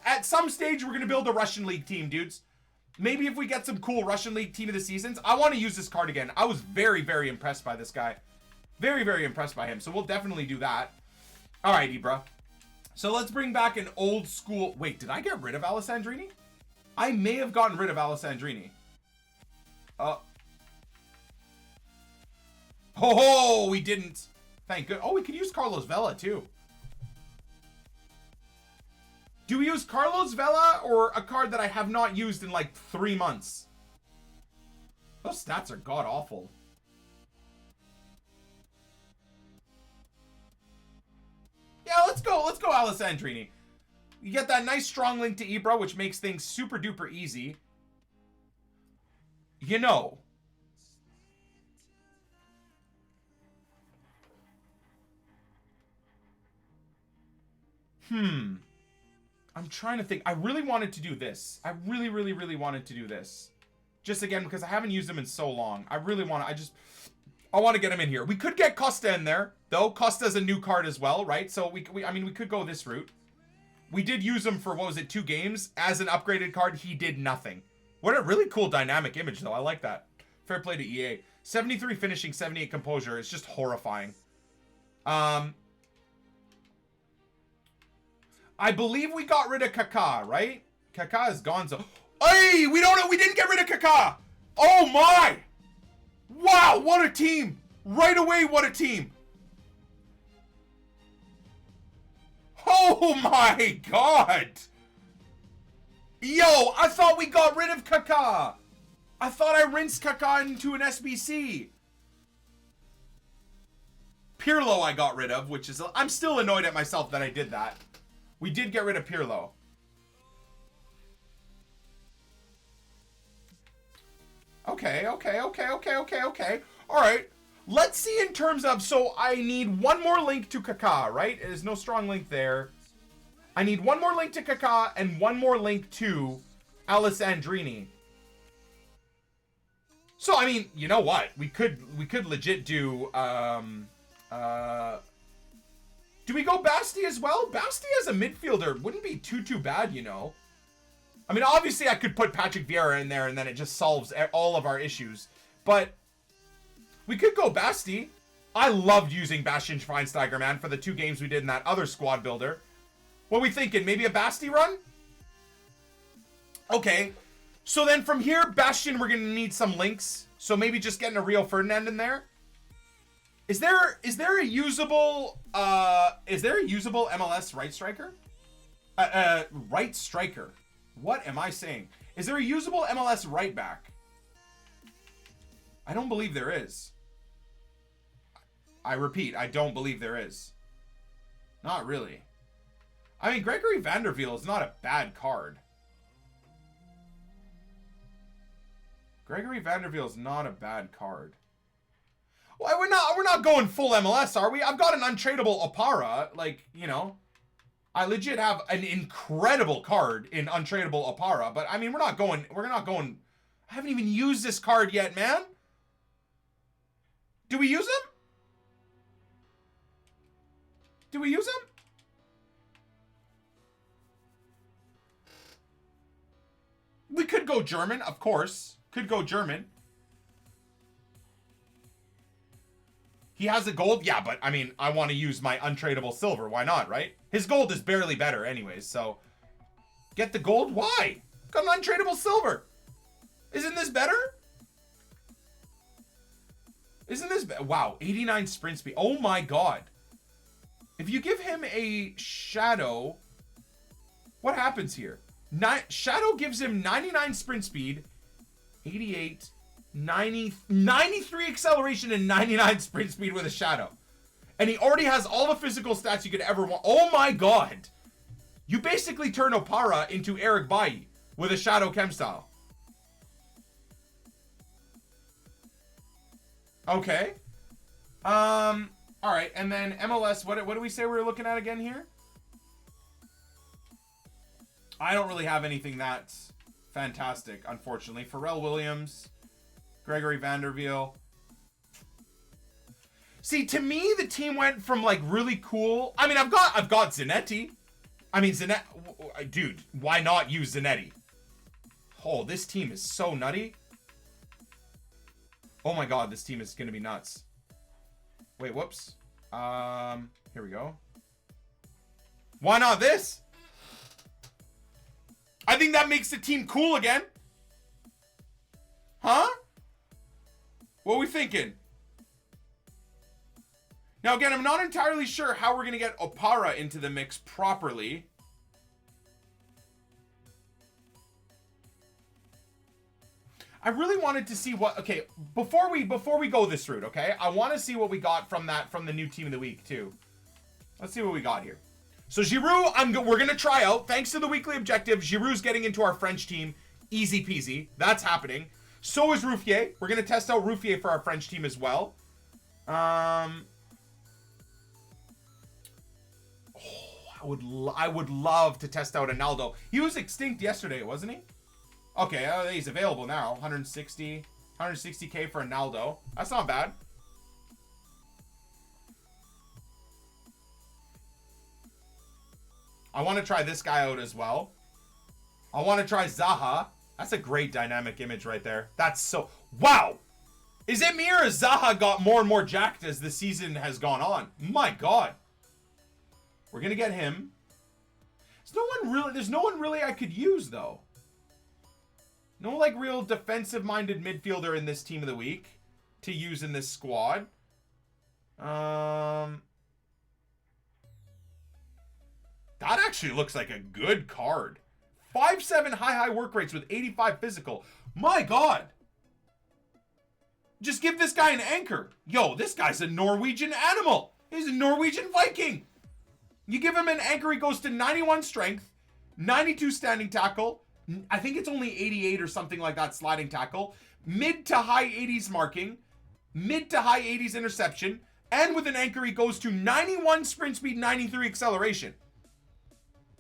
At some stage, we're going to build a Russian League team, dudes. Maybe if we get some cool Russian League team of the seasons, I want to use this card again. I was very, very impressed by this guy. Very, very impressed by him. So we'll definitely do that. All right, Ibra. So let's bring back an old school... Wait, did I get rid of Alessandrini? I may have gotten rid of Alessandrini. Oh, we didn't. Thank God. Oh, we could use Carlos Vela, too. Do we use Carlos Vela or a card that I have not used in like 3 months? Those stats are god-awful. Yeah, let's go Alessandrini. You get that nice strong link to Ibra, which makes things super duper easy. You know. I'm trying to think. I really wanted to do this. I really wanted to do this. Just again, because I haven't used them in so long. I really want to, I want to get him in here. We could get Costa in there, though. Costa's a new card as well, right? So I mean, we could go this route. We did use him for, what was it, 2 games? As an upgraded card, he did nothing. What a really cool dynamic image, though. I like that. Fair play to EA. 73 finishing, 78 composure. It's just horrifying. I believe we got rid of Kaká, right? Kaká is gone, so... Hey, we don't know. We didn't get rid of Kaká. Oh, my. Wow, what a team. Right away, what a team. Oh, my God. Yo, I thought we got rid of Kaká. I thought I rinsed Kaká into an SBC. Pirlo I got rid of, which is... I'm still annoyed at myself that I did that. We did get rid of Pirlo. Okay. All right. Let's see in terms of... So I need one more link to Kaká, right? There's no strong link there. I need one more link to Kaká and one more link to Alessandrini. So, I mean, you know what? We could legit do... do we go Basti as well? Basti as a midfielder wouldn't be too bad, you know. I mean, obviously I could put Patrick Vieira in there and then it just solves all of our issues. But we could go Basti. I loved using Bastian Schweinsteiger, man, for the 2 games we did in that other squad builder. What are we thinking? Maybe a Basti run? Okay. So then from here, Bastian, we're going to need some links. So maybe just getting a Rio Ferdinand in there. Is there a usable MLS right striker? Right striker. What am I saying? Is there a usable MLS right back? I don't believe there is. I repeat, I don't believe there is. Not really. I mean, Gregory Vanderveel is not a bad card. Gregory Vanderveel is not a bad card. Well, we're not going full MLS, are we? I've got an untradeable Opara, like, you know. I legit have an incredible card in untradeable Opara, but I mean, we're not going, I haven't even used this card yet, man. Do we use him? Do we use him? We could go German, of course. Could go German. He has a gold? Yeah, but I mean, I want to use my untradeable silver. Why not, right? His gold is barely better anyways, so... Get the gold? Why? Got an untradeable silver. Isn't this better? Isn't this... Wow, 89 sprint speed. Oh my god. If you give him a shadow... What happens here? Shadow gives him 99 sprint speed, 88... 93 acceleration and 99 sprint speed with a shadow. And he already has all the physical stats you could ever want. Oh my god. You basically turn Opara into Eric Bailly with a shadow chem style. Okay. Alright, and then MLS, what do we say we're looking at again here? I don't really have anything that's fantastic, unfortunately. Pharrell Williams... Gregory Vanderveel. See, to me, the team went from like really cool. I mean, I've got Zanetti. I mean, Zanetti, dude, why not use Zanetti? Oh, this team is so nutty. Oh my god, this team is gonna be nuts. Wait, whoops. Here we go. Why not this? I think that makes the team cool again. Huh? What are we thinking? Now, again, I'm not entirely sure how we're going to get Opara into the mix properly. I really wanted to see what, okay, before we go this route, okay? I want to see what we got from the new team of the week too. Let's see what we got here. So Giroud, we're going to try out. Thanks to the weekly objective, Giroud's getting into our French team. Easy peasy. That's happening. So is Ruffier. We're going to test out Ruffier for our French team as well. I would love to test out Ronaldo. He was extinct yesterday, wasn't he? Okay, he's available now. 160K for Ronaldo. That's not bad. I want to try this guy out as well. I want to try Zaha. That's a great dynamic image right there. That's so... Wow! Is it me or has Zaha got more and more jacked as the season has gone on? My God. We're going to get him. There's no one really I could use, though. No, like, real defensive-minded midfielder in this team of the week to use in this squad. That actually looks like a good card. 5'7" high work rates with 85 physical. My God. Just give this guy an anchor. Yo, this guy's a Norwegian animal. He's a Norwegian Viking. You give him an anchor, he goes to 91 strength, 92 standing tackle. I think it's only 88 or something like that sliding tackle. Mid to high 80s marking. Mid to high 80s interception. And with an anchor, he goes to 91 sprint speed, 93 acceleration.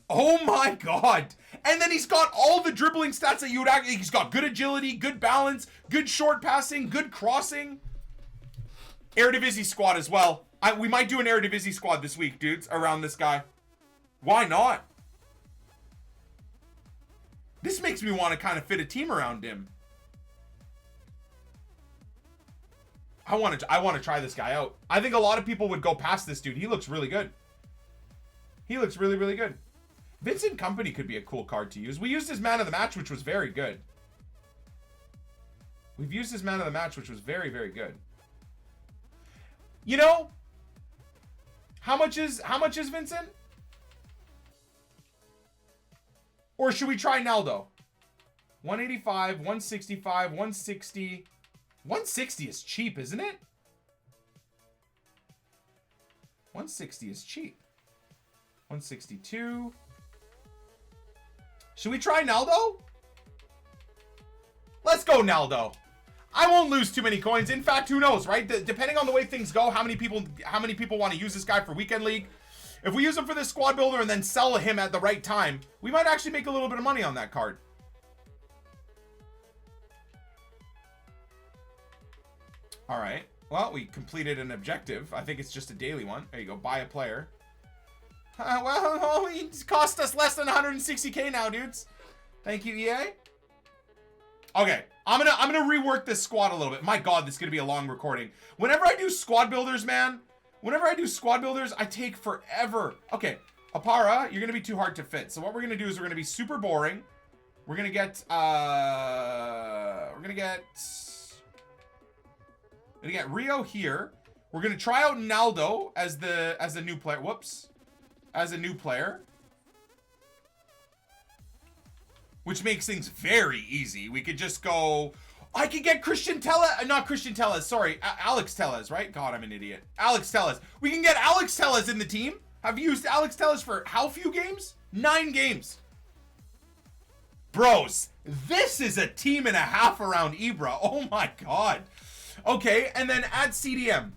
Oh my God. And then he's got all the dribbling stats that you would actually... He's got good agility, good balance, good short passing, good crossing. Eredivisie squad as well. We might do an Eredivisie squad this week, dudes, around this guy. Why not? This makes me want to kind of fit a team around him. I want to try this guy out. I think a lot of people would go past this dude. He looks really good. He looks really, really good. Vincent Kompany could be a cool card to use. We used his man of the match, which was very good. We've used his man of the match, which was very, very good. You know, how much is Vincent? Or should we try Naldo? 185, 165, 160. 160 is cheap, isn't it? 160 is cheap. 162. Should we try Naldo? Let's go Naldo. I won't lose too many coins. In fact, who knows, right? Depending on the way things go, how many people want to use this guy for Weekend League. If we use him for this squad builder and then sell him at the right time, we might actually make a little bit of money on that card. All right. Well, we completed an objective. I think it's just a daily one. There you go. Buy a player. Well, it cost us less than 160K now, dudes. Thank you, EA. Okay, I'm gonna rework this squad a little bit. My God, this is gonna be a long recording. Whenever I do squad builders, man, I take forever. Okay, Apara, you're gonna be too hard to fit. So what we're gonna do is we're gonna be super boring. We're gonna get Rio here. We're gonna try out Naldo as a new player. Whoops. As a new player. Which makes things very easy. We could just go... I could get Christian Tellez... Not Christian Tellez, sorry. Alex Tellez, right? God, I'm an idiot. Alex Tellez. We can get Alex Tellez in the team. Have you used Alex Tellez for how few games? 9 games. Bros, this is a team and a half around Ibra. Oh my God. Okay, and then add CDM.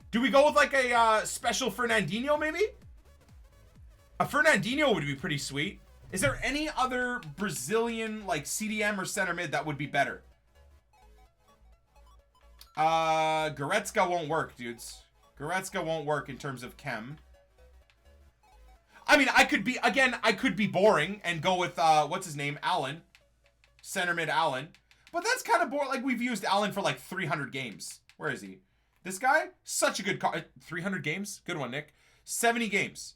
Do we go with like a special Fernandinho maybe? A Fernandinho would be pretty sweet. Is there any other Brazilian like CDM or center mid that would be better? Goretzka won't work, dudes. Goretzka won't work in terms of chem. I mean, I could be boring and go with, what's his name? Allen. Center mid Allen. But that's kind of boring. Like, we've used Allen for like 300 games. Where is he? This guy? Such a good card. 300 games? Good one, Nick. 70 games.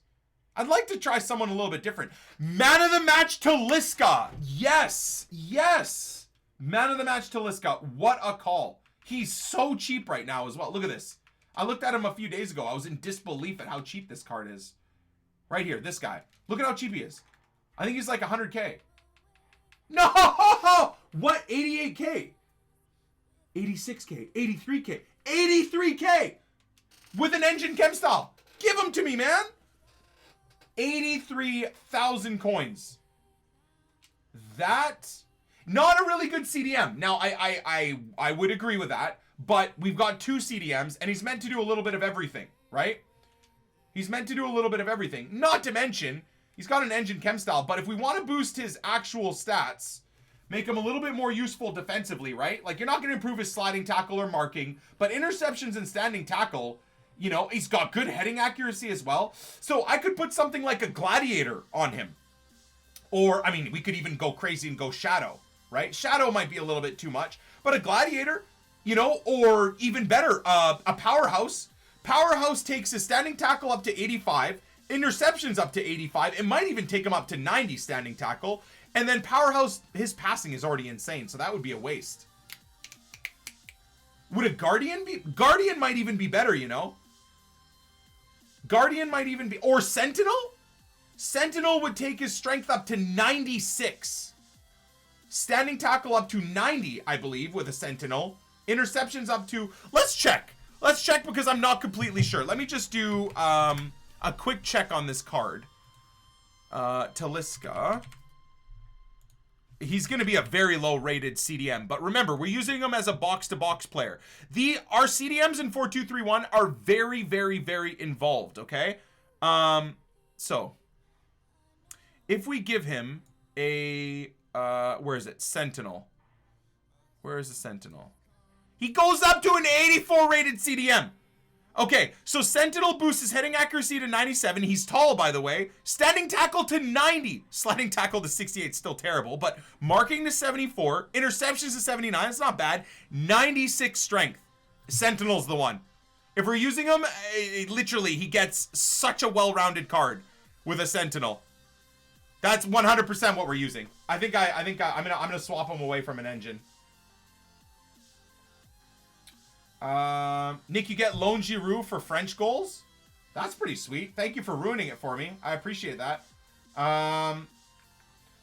I'd like to try someone a little bit different. Man of the match to Liska. Yes. Yes. Man of the match to Liska. What a call. He's so cheap right now as well. Look at this. I looked at him a few days ago. I was in disbelief at how cheap this card is. Right here, this guy. Look at how cheap he is. I think he's like 100K. No! What? 88K. 86K, 83K, 83K with an engine chem style. Give them to me, man. 83,000 coins. That, not a really good CDM. Now, I would agree with that, but we've got 2 CDMs, and he's meant to do a little bit of everything, right? He's meant to do a little bit of everything. Not to mention, he's got an engine chem style, but if we want to boost his actual stats, make him a little bit more useful defensively, right? Like, you're not going to improve his sliding tackle or marking, but interceptions and standing tackle, you know, he's got good heading accuracy as well. So I could put something like a gladiator on him. Or, I mean, we could even go crazy and go shadow, right? Shadow might be a little bit too much, but a gladiator, you know, or even better, a powerhouse. Powerhouse takes his standing tackle up to 85, interceptions up to 85. It might even take him up to 90 standing tackle. And then Powerhouse, his passing is already insane, so that would be a waste. Would a Guardian be? Guardian might even be better, you know? Guardian might even be, or Sentinel? Sentinel would take his strength up to 96. Standing tackle up to 90, I believe, with a Sentinel. Interceptions up to, let's check. Let's check because I'm not completely sure. Let me just do a quick check on this card. Talisca. He's going to be a very low rated CDM, but remember, we're using him as a box-to-box player. Our CDMs in 4-2-3-1 are very, very, very involved, okay? So, if we give him a, where is it? Sentinel. Where is the Sentinel? He goes up to an 84 rated CDM. Okay, so Sentinel boosts his heading accuracy to 97. He's tall, by the way. Standing tackle to 90. Sliding tackle to 68, still terrible. But marking to 74. Interceptions to 79. It's not bad. 96 strength. Sentinel's the one. If we're using him, literally, he gets such a well-rounded card with a Sentinel. That's 100% what we're using. I'm gonna swap him away from an engine. Nick, you get Lone Giroux for French goals? That's pretty sweet. Thank you for ruining it for me. I appreciate that. I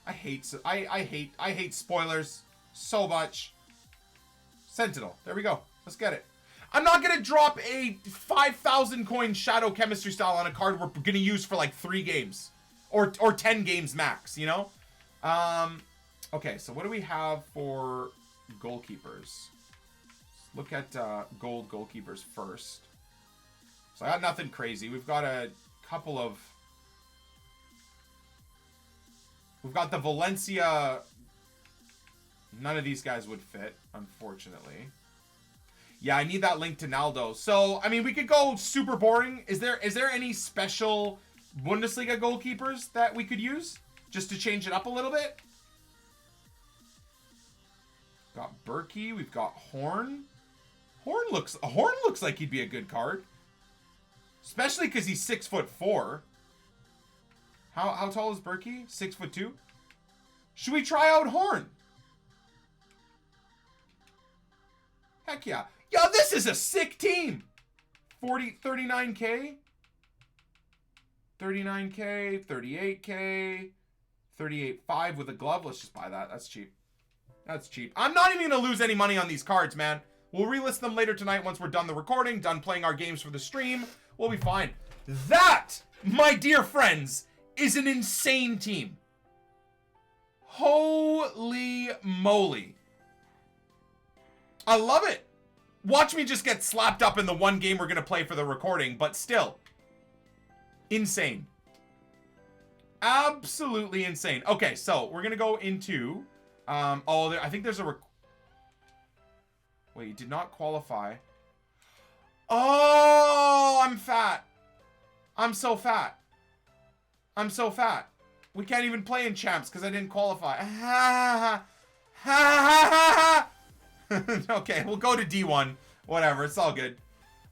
hate spoilers so much. Sentinel. There we go. Let's get it. I'm not gonna drop a 5,000 coin shadow chemistry style on a card we're gonna use for like 3 games. Or 10 games max, you know? Okay, so what do we have for goalkeepers? Look at gold goalkeepers first. So I got nothing crazy. We've got a couple of... We've got the Valencia... None of these guys would fit, unfortunately. Yeah, I need that link to Naldo. So, I mean, we could go super boring. Is there any special Bundesliga goalkeepers that we could use? Just to change it up a little bit? Got Berkey. We've got Horn. Horn looks like he'd be a good card. Especially because he's 6'4". How tall is Berkey? 6'2"? Should we try out Horn? Heck yeah. Yo, this is a sick team. 39K. 39K. 38K. 38.5 with a glove. Let's just buy that. That's cheap. That's cheap. I'm not even going to lose any money on these cards, man. We'll relist them later tonight once we're done the recording, done playing our games for the stream. We'll be fine. That, my dear friends, is an insane team. Holy moly. I love it. Watch me just get slapped up in the one game we're going to play for the recording, but still. Insane. Absolutely insane. Okay, so we're going to go into... I think there's a... Wait, you did not qualify. Oh, I'm fat. I'm so fat. I'm so fat. We can't even play in champs because I didn't qualify. Okay, we'll go to D1. Whatever, it's all good.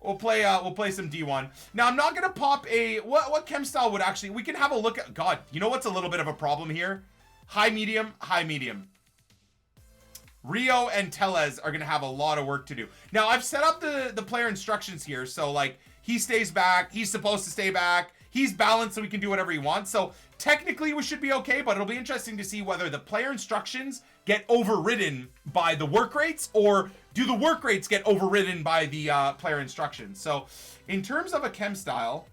We'll play some D1. Now, I'm not gonna pop a what chem style would actually, we can have a look at. God, you know what's a little bit of a problem here? High medium, high medium. Rio and Tellez are gonna have a lot of work to do. Now, I've set up the player instructions here, so like he stays back, he's supposed to stay back, he's balanced so he can do whatever he wants. So technically we should be okay, but it'll be interesting to see whether the player instructions get overridden by the work rates, or do the work rates get overridden by the player instructions. So in terms of a chem style,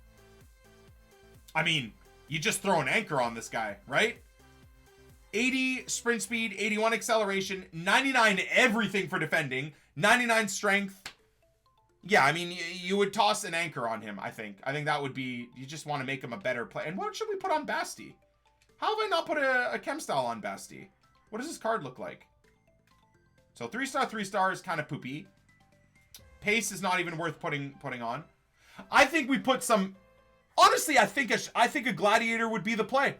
I mean, you just throw an anchor on this guy, right? 80 sprint speed, 81 acceleration, 99 everything for defending, 99 strength. Yeah, I mean, you would toss an anchor on him, I think. I think that would be, you just want to make him a better player. And what should we put on Basti? How have I not put a chem style on Basti? What does this card look like? So 3-star, 3-star is kind of poopy. Pace is not even worth putting on. I think we put some, honestly, I think a gladiator would be the play.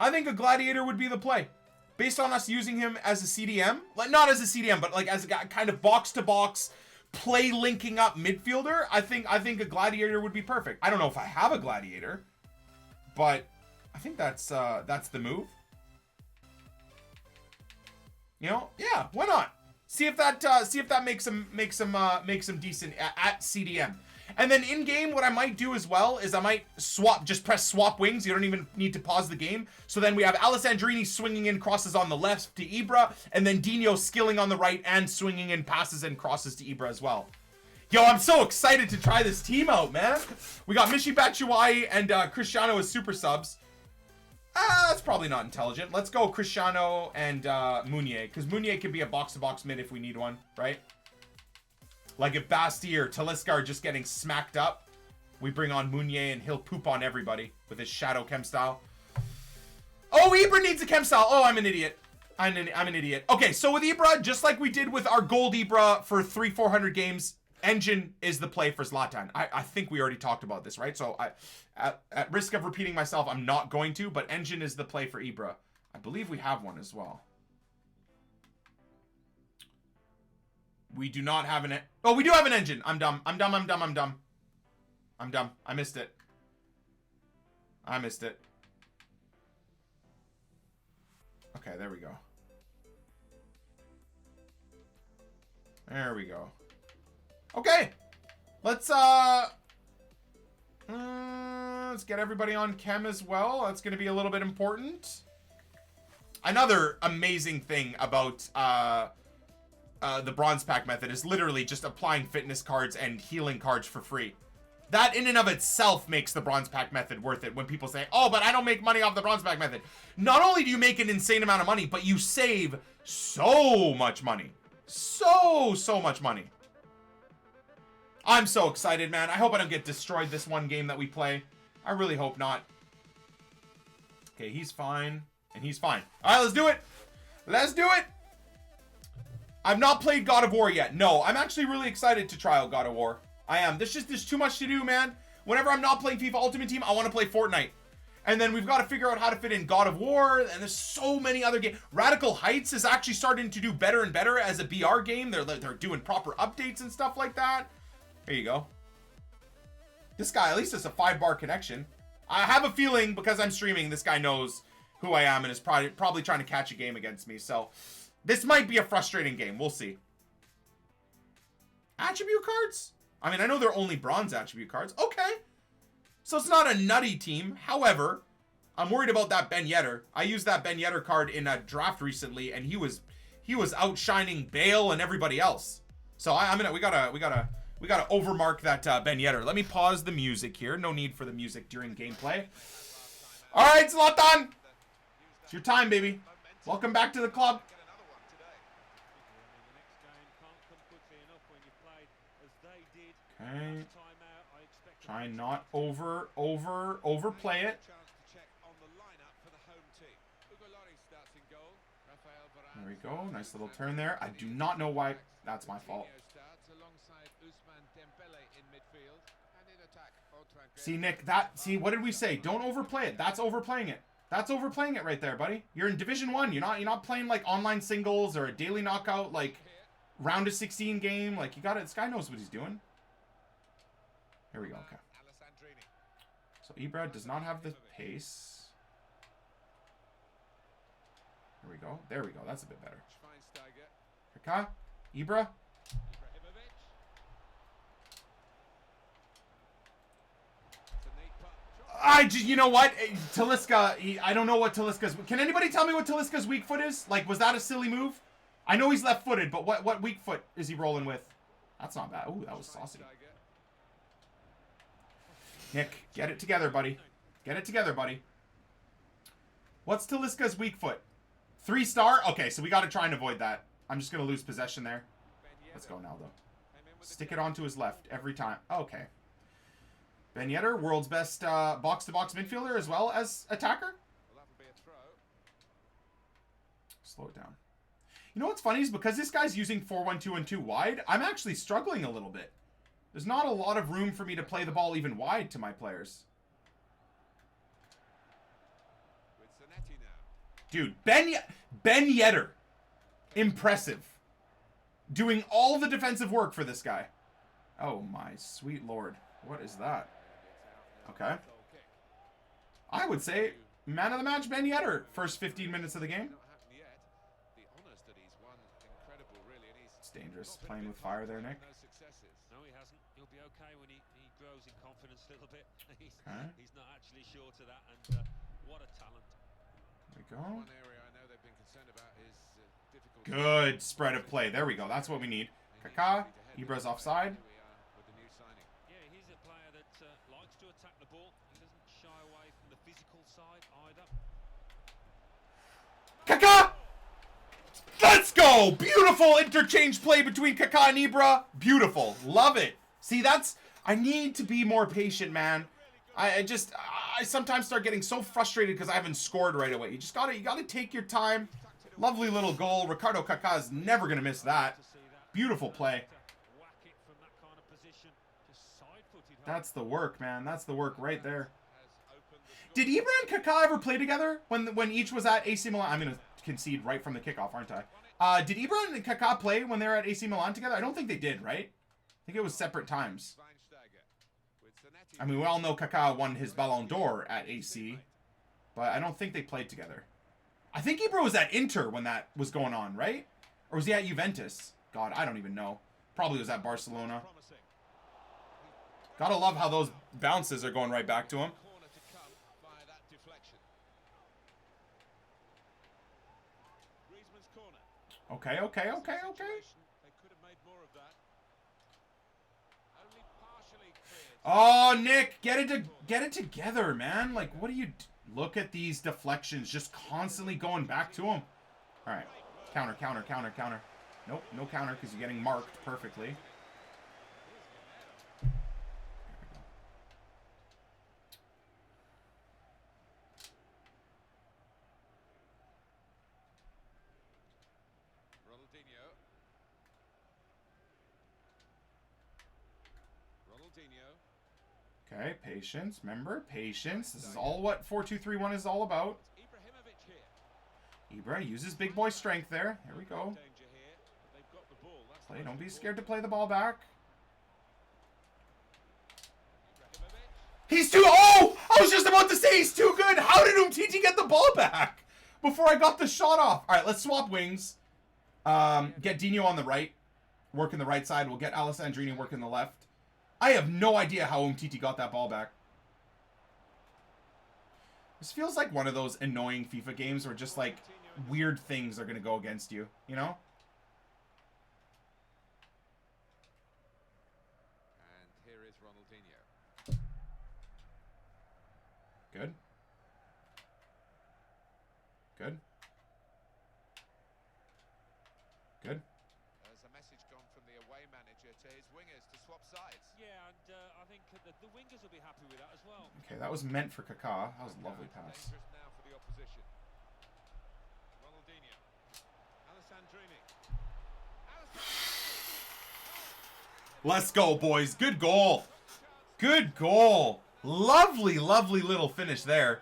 I think a gladiator would be the play. Based on us using him as a CDM. Like, not as a CDM, but like as a kind of box-to-box play linking up midfielder. I think a gladiator would be perfect. I don't know if I have a gladiator, but I think that's the move. You know, yeah, why not? See if that makes him decent at CDM. And then in game, what I might do as well is I might just press swap wings. You don't even need to pause the game. So then we have Alessandrini swinging in crosses on the left to Ibra, and then Dino skilling on the right and swinging in passes and crosses to Ibra as well. Yo, I'm so excited to try this team out, man. We got Mishi Batshuayi and Cristiano as super subs. That's probably not intelligent. Let's go Cristiano and Meunier, because Meunier can be a box-to-box mid if we need one, right? Like if Basti or Talisca are just getting smacked up, we bring on Meunier and he'll poop on everybody with his shadow chem style. Oh, Ibra needs a chem style. Oh, I'm an idiot. I'm an idiot. Okay, so with Ibra, just like we did with our gold Ibra for 300-400 games, Engine is the play for Zlatan. I think we already talked about this, right? So at risk of repeating myself, I'm not going to, but Engine is the play for Ibra. I believe we have one as well. We do not have an... Oh, we do have an Engine. I'm dumb. I'm dumb. I missed it. Okay, there we go. Okay. Let's get everybody on chem as well. That's going to be a little bit important. Another amazing thing about... the bronze pack method is literally just applying fitness cards and healing cards for free. That in and of itself makes the bronze pack method worth it when people say, oh, but I don't make money off the bronze pack method. Not only do you make an insane amount of money, but you save so much money. So much money. I'm so excited, man. I hope I don't get destroyed this one game that we play. I really hope not. Okay, he's fine. And he's fine. All right, let's do it. Let's do it. I've not played God of War yet. No, I'm actually really excited to try out God of War. I am. There's too much to do, man. Whenever I'm not playing FIFA Ultimate Team, I want to play Fortnite. And then we've got to figure out how to fit in God of War. And there's so many other games. Radical Heights is actually starting to do better and better as a BR game. They're doing proper updates and stuff like that. There you go. This guy, at least it's a 5-bar connection. I have a feeling, because I'm streaming, this guy knows who I am and is probably trying to catch a game against me. So this might be a frustrating game. We'll see. Attribute cards? I mean, I know they're only bronze attribute cards. Okay. So it's not a nutty team. However, I'm worried about that Ben Yedder. I used that Ben Yedder card in a draft recently, and he was outshining Bale and everybody else. So we gotta overmark that Ben Yedder. Let me pause the music here. No need for the music during gameplay. All right, Zlatan. It's your time, baby. Welcome back to the club. Okay. Try and not overplay it. There we go. Nice little turn there. I do not know why. That's my fault. See, Nick, what did we say? Don't overplay it. That's overplaying it. That's overplaying it right there, buddy. You're in Division 1. You're not playing like online singles or a daily knockout, like round of 16 game. Like, you got it. This guy knows what he's doing. Here we go. Okay. So Ibra does not have the pace. Here we go. There we go. That's a bit better. Hika, Ibra. You know what? Talisca, I don't know what Talisca's... Can anybody tell me what Talisca's weak foot is? Like, was that a silly move? I know he's left-footed, but what weak foot is he rolling with? That's not bad. Ooh, that was saucy. Nick, get it together, buddy. Get it together, buddy. What's Talisca's weak foot? 3-star? Okay, so we got to try and avoid that. I'm just going to lose possession there. Let's go now, though. Stick it onto his left every time. Okay. Ben Yedder, world's best box-to-box midfielder as well as attacker. Slow it down. You know what's funny is because this guy's using 4-1-2-1-2 wide, I'm actually struggling a little bit. There's not a lot of room for me to play the ball even wide to my players. Dude, Ben Yedder. Impressive. Doing all the defensive work for this guy. Oh my sweet lord. What is that? Okay. I would say man of the match, Ben Yedder. First 15 minutes of the game. It's dangerous. Playing with fire there, Nick. No, he hasn't. He'll be okay when he grows in confidence a little bit. He's not actually sure to that, and what a talent. There we go. Good spread of play. There we go. That's what we need. Kaká. Ibra's offside. Yeah, he's a player that likes to attack the ball. He doesn't shy away from the physical side either. Kaká! Let's go! Beautiful interchange play between Kaká and Ibra. Beautiful. Love it. See, that's... I need to be more patient, man. I sometimes start getting so frustrated because I haven't scored right away. You gotta take your time. Lovely little goal. Ricardo Kaká is never gonna miss that. Beautiful play. That's the work, man. That's the work right there. Did Ibra and Kaká ever play together when each was at AC Milan? I'm gonna concede right from the kickoff, aren't I? Did Ibra and Kaká play when they were at AC Milan together? I don't think they did, right? I think it was separate times. I mean, we all know Kaká won his Ballon d'Or at AC, but I don't think they played together. I think Ibra was at Inter when that was going on, right? Or was he at Juventus? God, I don't even know. Probably was at Barcelona. Gotta love how those bounces are going right back to him. Okay. Oh, Nick, get it together, man. Like, what do you... Look at these deflections just constantly going back to him. All right. Counter. Nope, no counter because you're getting marked perfectly. Okay, patience. Remember, patience. This is all what 4-2-3-1 is all about. Ibra uses big boy strength there. There we go. Play. Don't be scared to play the ball back. He's too... Oh! I was just about to say he's too good. How did Umtiti get the ball back before I got the shot off? All right, let's swap wings. Get Dino on the right. Working the right side. We'll get Alessandrini working the left. I have no idea how Umtiti got that ball back. This feels like one of those annoying FIFA games where just like weird things are going to go against you, you know? And here is Ronaldinho. Good. Good. Good. There's a message gone from the away manager to his wingers to swap sides. Yeah, and I think the wingers will be happy with that as well. Okay, that was meant for Kaká. That was a lovely pass. Dangerous now for the opposition. Ronaldinho. Alessandrini. Let's go, boys. Good goal. Good goal. Lovely, lovely little finish there.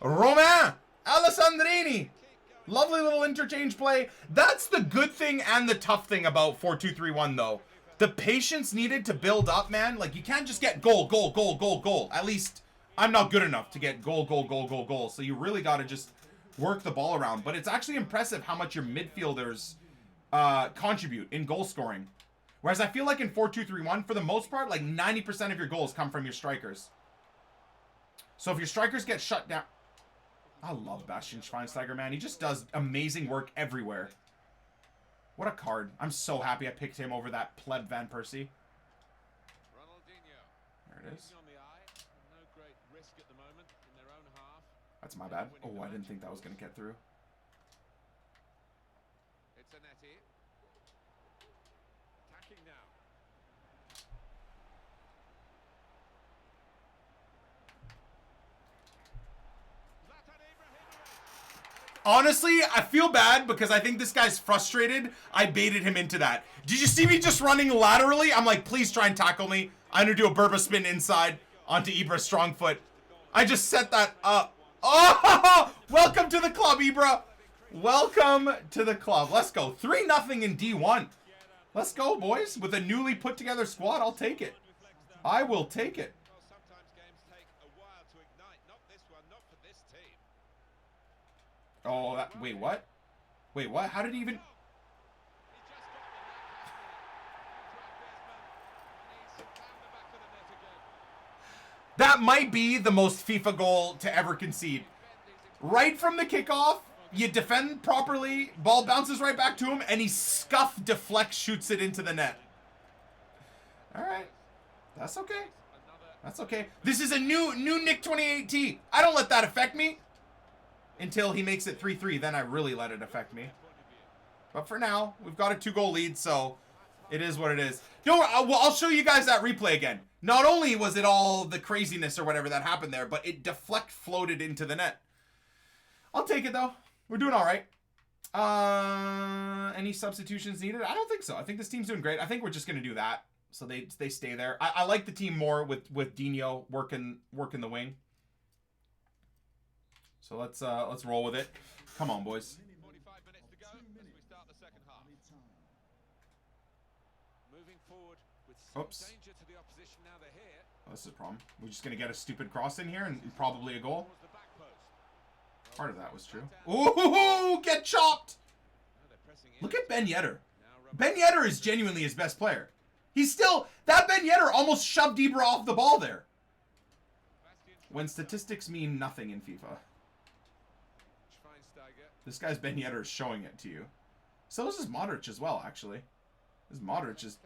Romain Alessandrini. Lovely little interchange play. That's the good thing and the tough thing about 4-2-3-1, though. The patience needed to build up, man. Like, you can't just get goal, goal, goal, goal, goal. At least I'm not good enough to get goal, goal, goal, goal, goal. So you really got to just work the ball around. But it's actually impressive how much your midfielders contribute in goal scoring. Whereas I feel like in 4-2-3-1, for the most part, like 90% of your goals come from your strikers. So if your strikers get shut down... I love Bastian Schweinsteiger, man. He just does amazing work everywhere. What a card. I'm so happy I picked him over that pleb Van Persie. There it is. That's my bad. Oh, I didn't think that was going to get through. It's a netty. Attacking now. Honestly, I feel bad because I think this guy's frustrated. I baited him into that. Did you see me just running laterally? I'm like, please try and tackle me. I'm going to do a Burba spin inside onto Ibra's strong foot. I just set that up. Oh, welcome to the club, Ibra. Welcome to the club. Let's go. 3-0 in D1. Let's go, boys. With a newly put together squad, I'll take it. I will take it. Well, sometimes games take a while to ignite. Not this one, not for this team. Oh, that, wait, what? Wait, what? How did he even... That might be the most FIFA goal to ever concede. Right from the kickoff, you defend properly, ball bounces right back to him, and he scuff deflects, shoots it into the net. All right. That's okay. That's okay. This is a new Nick 2018. I don't let that affect me. Until he makes it 3-3, then I really let it affect me. But for now, we've got a 2-goal lead, so it is what it is. Don't worry, I'll show you guys that replay again. Not only was it all the craziness or whatever that happened there, but it floated into the net. I'll take it, though. We're doing all right. Any substitutions needed? I don't think so. I think this team's doing great. I think we're just going to do that. So they stay there. I like the team more with Dino working the wing. So let's roll with it. Come on, boys. 45 minutes to go as we start the second half. Moving forward with some danger to the opposition now they're here. Oh, this is a problem. We're just gonna get a stupid cross in here and probably a goal. Part of that was true. Ooh, get chopped! Look at Ben Yedder. Ben Yedder is genuinely his best player. He's still... That Ben Yedder almost shoved Ibra off the ball there. When statistics mean nothing in FIFA. This guy's Ben Yedder is showing it to you. So this is Modric as well, actually. This Modric is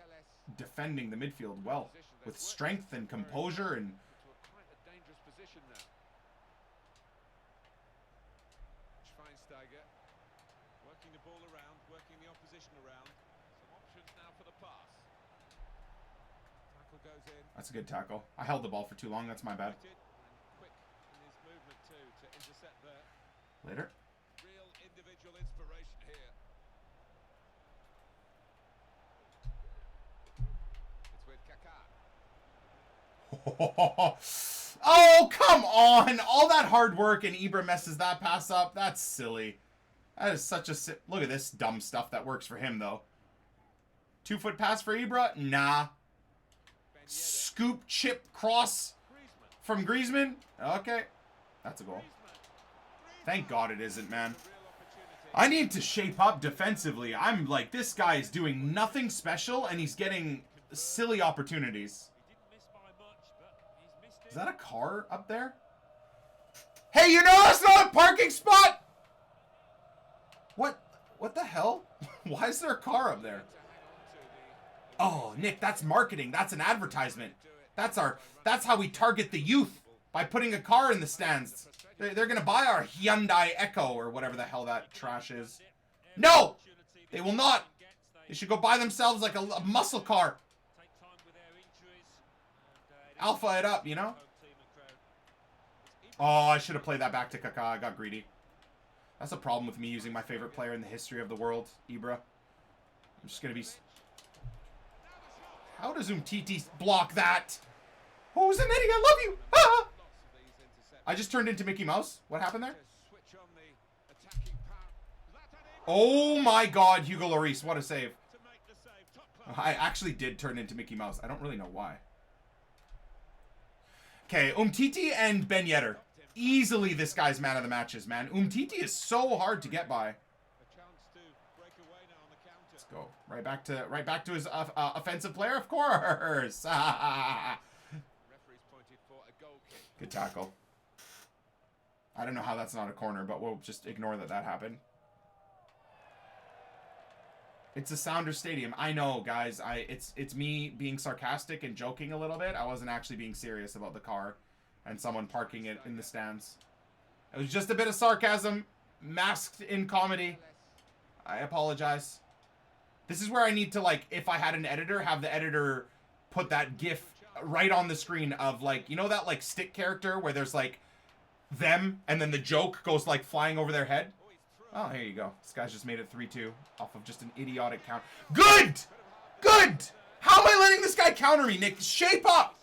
defending the midfield well. With strength and composure and... Working the ball around, working the opposition around. Some options now for the pass. Tackle goes in. That's a good tackle. I held the ball for too long. That's my bad. Quick in his movement too to intercept there. Later. Real individual inspiration here. It's with Kaká. Oh, come on. All that hard work and Ibra messes that pass up. That's silly. That is such a... Look at this dumb stuff that works for him, though. 2-foot pass for Ibra? Nah. Scoop, chip, cross from Griezmann? Okay. That's a goal. Thank God it isn't, man. I need to shape up defensively. I'm like, this guy is doing nothing special, and he's getting silly opportunities. Is that a car up there? Hey, you know that's not a parking spot! What the hell? Why is there a car up there? Oh, Nick, that's marketing. That's an advertisement. That's how we target the youth, by putting a car in the stands. They're gonna buy our Hyundai Echo or whatever the hell that trash is. No! They will not. They should go buy themselves like a muscle car. Alpha it up, you know? Oh, I should have played that back to Kaká. I got greedy. That's a problem with me using my favorite player in the history of the world, Ibra. I'm just going to be... How does Umtiti block that? Oh, Zanetti, I love you! Ah! I just turned into Mickey Mouse. What happened there? Oh my God, Hugo Lloris. What a save. I actually did turn into Mickey Mouse. I don't really know why. Okay, Umtiti and Ben Yedder. Easily this guy's man of the matches, man. Umtiti is so hard to get by. Let's go. Right back to his offensive player, of course. Good tackle. I don't know how that's not a corner, but we'll just ignore that that happened. It's a Sounders Stadium. I know, guys. It's me being sarcastic and joking a little bit. I wasn't actually being serious about the car and someone parking it in the stands. It was just a bit of sarcasm masked in comedy. I apologize. This is where I need to, like, if I had an editor, have the editor put that GIF right on the screen of, like, you know that, like, stick character where there's, like, them and then the joke goes, like, flying over their head? Oh, here you go. This guy's just made it 3-2 off of just an idiotic count. Good! Good! How am I letting this guy counter me, Nick? Shape up!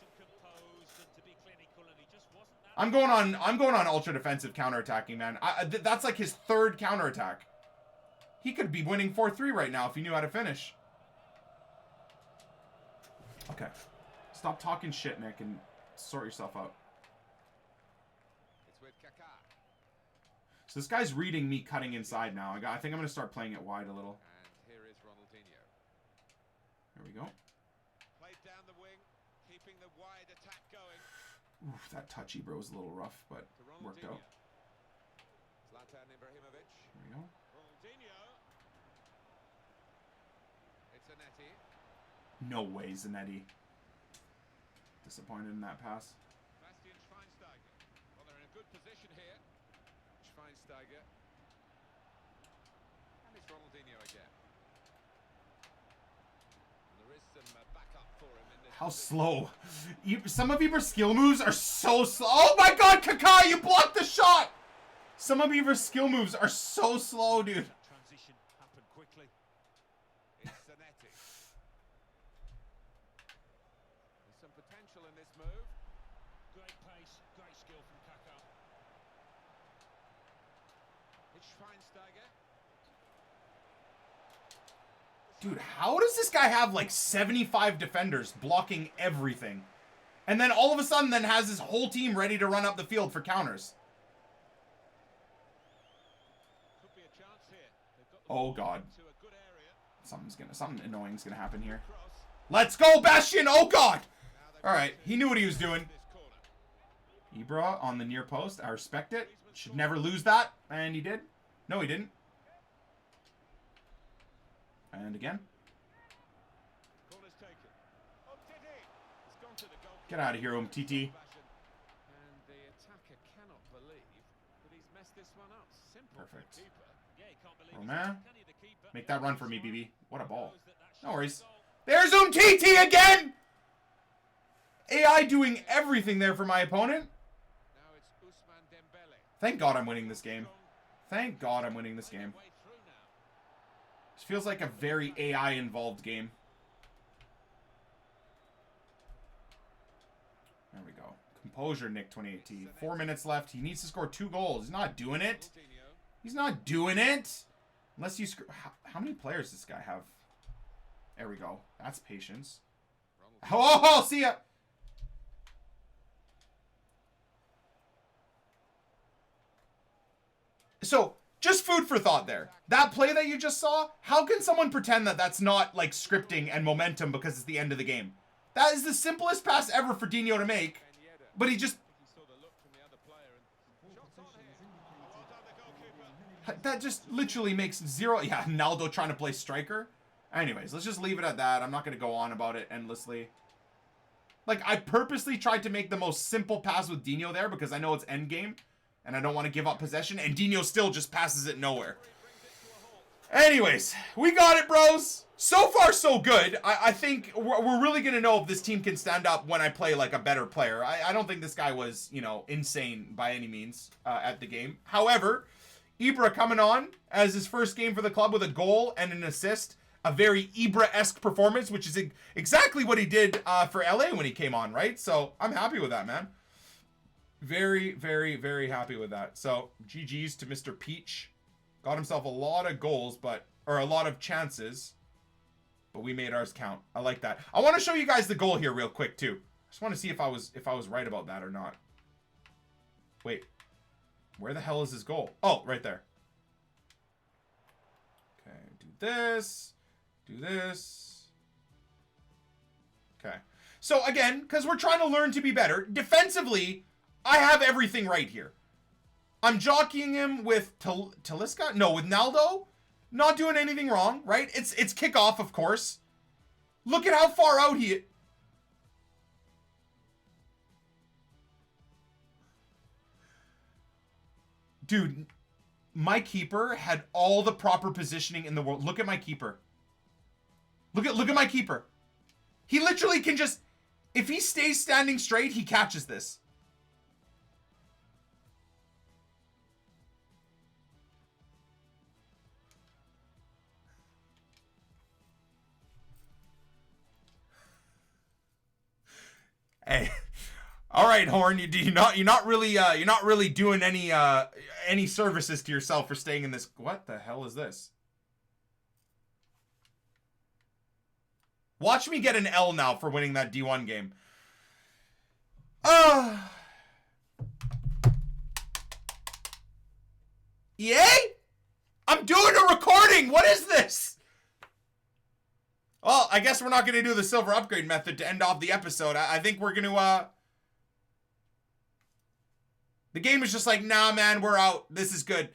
I'm going on ultra defensive counterattacking, man. That's like his third counterattack. He could be winning 4-3 right now if he knew how to finish. Okay. Stop talking shit, Nick, and sort yourself out. So this guy's reading me cutting inside now. I think I'm going to start playing it wide a little. And here is Ronaldinho. There we go. Played down the wing, keeping the wide attack going. Oof, that touch Ibra was a little rough, but worked out. Zlatan Ibrahimovic. There we go. Ronaldinho. It's Zanetti. No way, Zanetti. Disappointed in that pass. Bastian Schweinsteiger. Well, they're in a good position here. Schweinsteiger. And it's Ronaldinho again. And there is some backup for him in this. How slow. Some of Ibra's skill moves are so slow. Oh my god, Kaká, you blocked the shot! Some of Ibra's skill moves are so slow, dude. Transition happened quickly. It's Zanetti. There's some potential in this move. Great pace, great skill from Kaká. It's Schweinsteiger. Dude, how does this guy have like 75 defenders blocking everything? And then all of a sudden then has his whole team ready to run up the field for counters. Could be a chance here. They've got the Oh ball god. into a good area. Something annoying's gonna happen here. Cross. Let's go, Bastian! Oh god! Now they've Alright, he knew what he was doing. this corner. Ibra on the near post. I respect it. Should never lose that. And he did. No, he didn't. And again. Corner's taken. Umtiti. It's gone to the goalkeeper. Get out of here, Umtiti. And the attacker cannot believe that he's messed this one up. Simple for the Perfect. keeper. Yeah, he can't believe Romain. Can he, the keeper? Make that run for me, BB. What a ball. Knows that No worries. shot There's Umtiti again! AI doing everything there for my opponent. Now it's Ousmane Dembele. Thank God I'm winning this game. Thank God I'm winning this game. Way through now. This feels like a very AI-involved game. There we go. Composure, Nick 2018. 4 minutes left. He needs to score 2 goals. He's not doing it. Ronaldinho. He's not doing it. Unless you screw... How many players does this guy have? There we go. That's patience. Oh, see ya. So, just food for thought there. That play that you just saw, how can someone pretend that that's not, like, scripting and momentum because it's the end of the game? That is the simplest pass ever for Dino to make, but he just... He saw the look from the other player and shots on here. Well done, the goalkeeper. That just literally makes zero... Yeah, Naldo trying to play striker. Anyways, let's just leave it at that. I'm not going to go on about it endlessly. Like, I purposely tried to make the most simple pass with Dino there because I know it's endgame. And I don't want to give up possession. And Dino still just passes it nowhere. Anyways, we got it, bros. So far, so good. I think we're really going to know if this team can stand up when I play like a better player. I don't think this guy was, you know, insane by any means at the game. However, Ibra coming on as his first game for the club with a goal and an assist. A very Ibra-esque performance, which is exactly what he did for LA when he came on, right? So I'm happy with that, man. Very, very, very happy with that. So, GG's to Mr. Peach. Got himself a lot of goals, or a lot of chances. But we made ours count. I like that. I want to show you guys the goal here real quick, too. Just want to see if I was right about that or not. Wait. Where the hell is his goal? Oh, right there. Okay, do this. Do this. Okay. So, again, because we're trying to learn to be better, defensively... I have everything right here. I'm jockeying him with Talisca? No, with Naldo. Not doing anything wrong, right? It's kickoff, of course. Look at how far out he... Dude, my keeper had all the proper positioning in the world. Look at my keeper. Look at my keeper. He literally can just... If he stays standing straight, he catches this. Hey, all right, Horn. You're not really doing any services to yourself for staying in this. What the hell is this? Watch me get an L now for winning that D1 game. EA? I'm doing a recording. What is this? Well, I guess we're not going to do the silver upgrade method to end off the episode. I think we're going to, the game is just like, nah, man, we're out. This is good.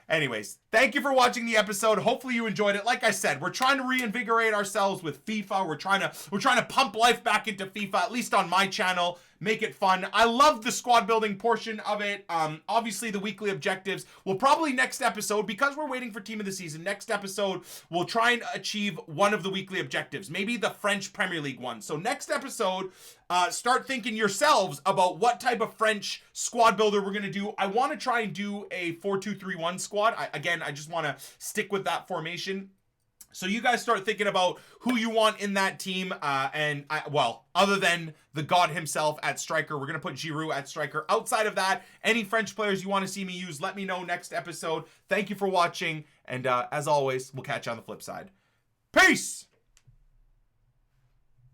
Anyways, thank you for watching the episode. Hopefully you enjoyed it. Like I said, we're trying to reinvigorate ourselves with FIFA. We're trying to pump life back into FIFA, at least on my channel. Make it fun. I love the squad building portion of it. Obviously the weekly objectives. We'll probably next episode, because we're waiting for team of the season, next episode we'll try and achieve one of the weekly objectives. Maybe the French Premier League one. So next episode, start thinking yourselves about what type of French squad builder we're going to do. I want to try and do a 4-2-3-1 squad. I just want to stick with that formation. So you guys start thinking about who you want in that team. Well, other than the god himself at striker, we're going to put Giroud at striker. Outside of that, any French players you want to see me use, let me know next episode. Thank you for watching. And as always, we'll catch you on the flip side. Peace!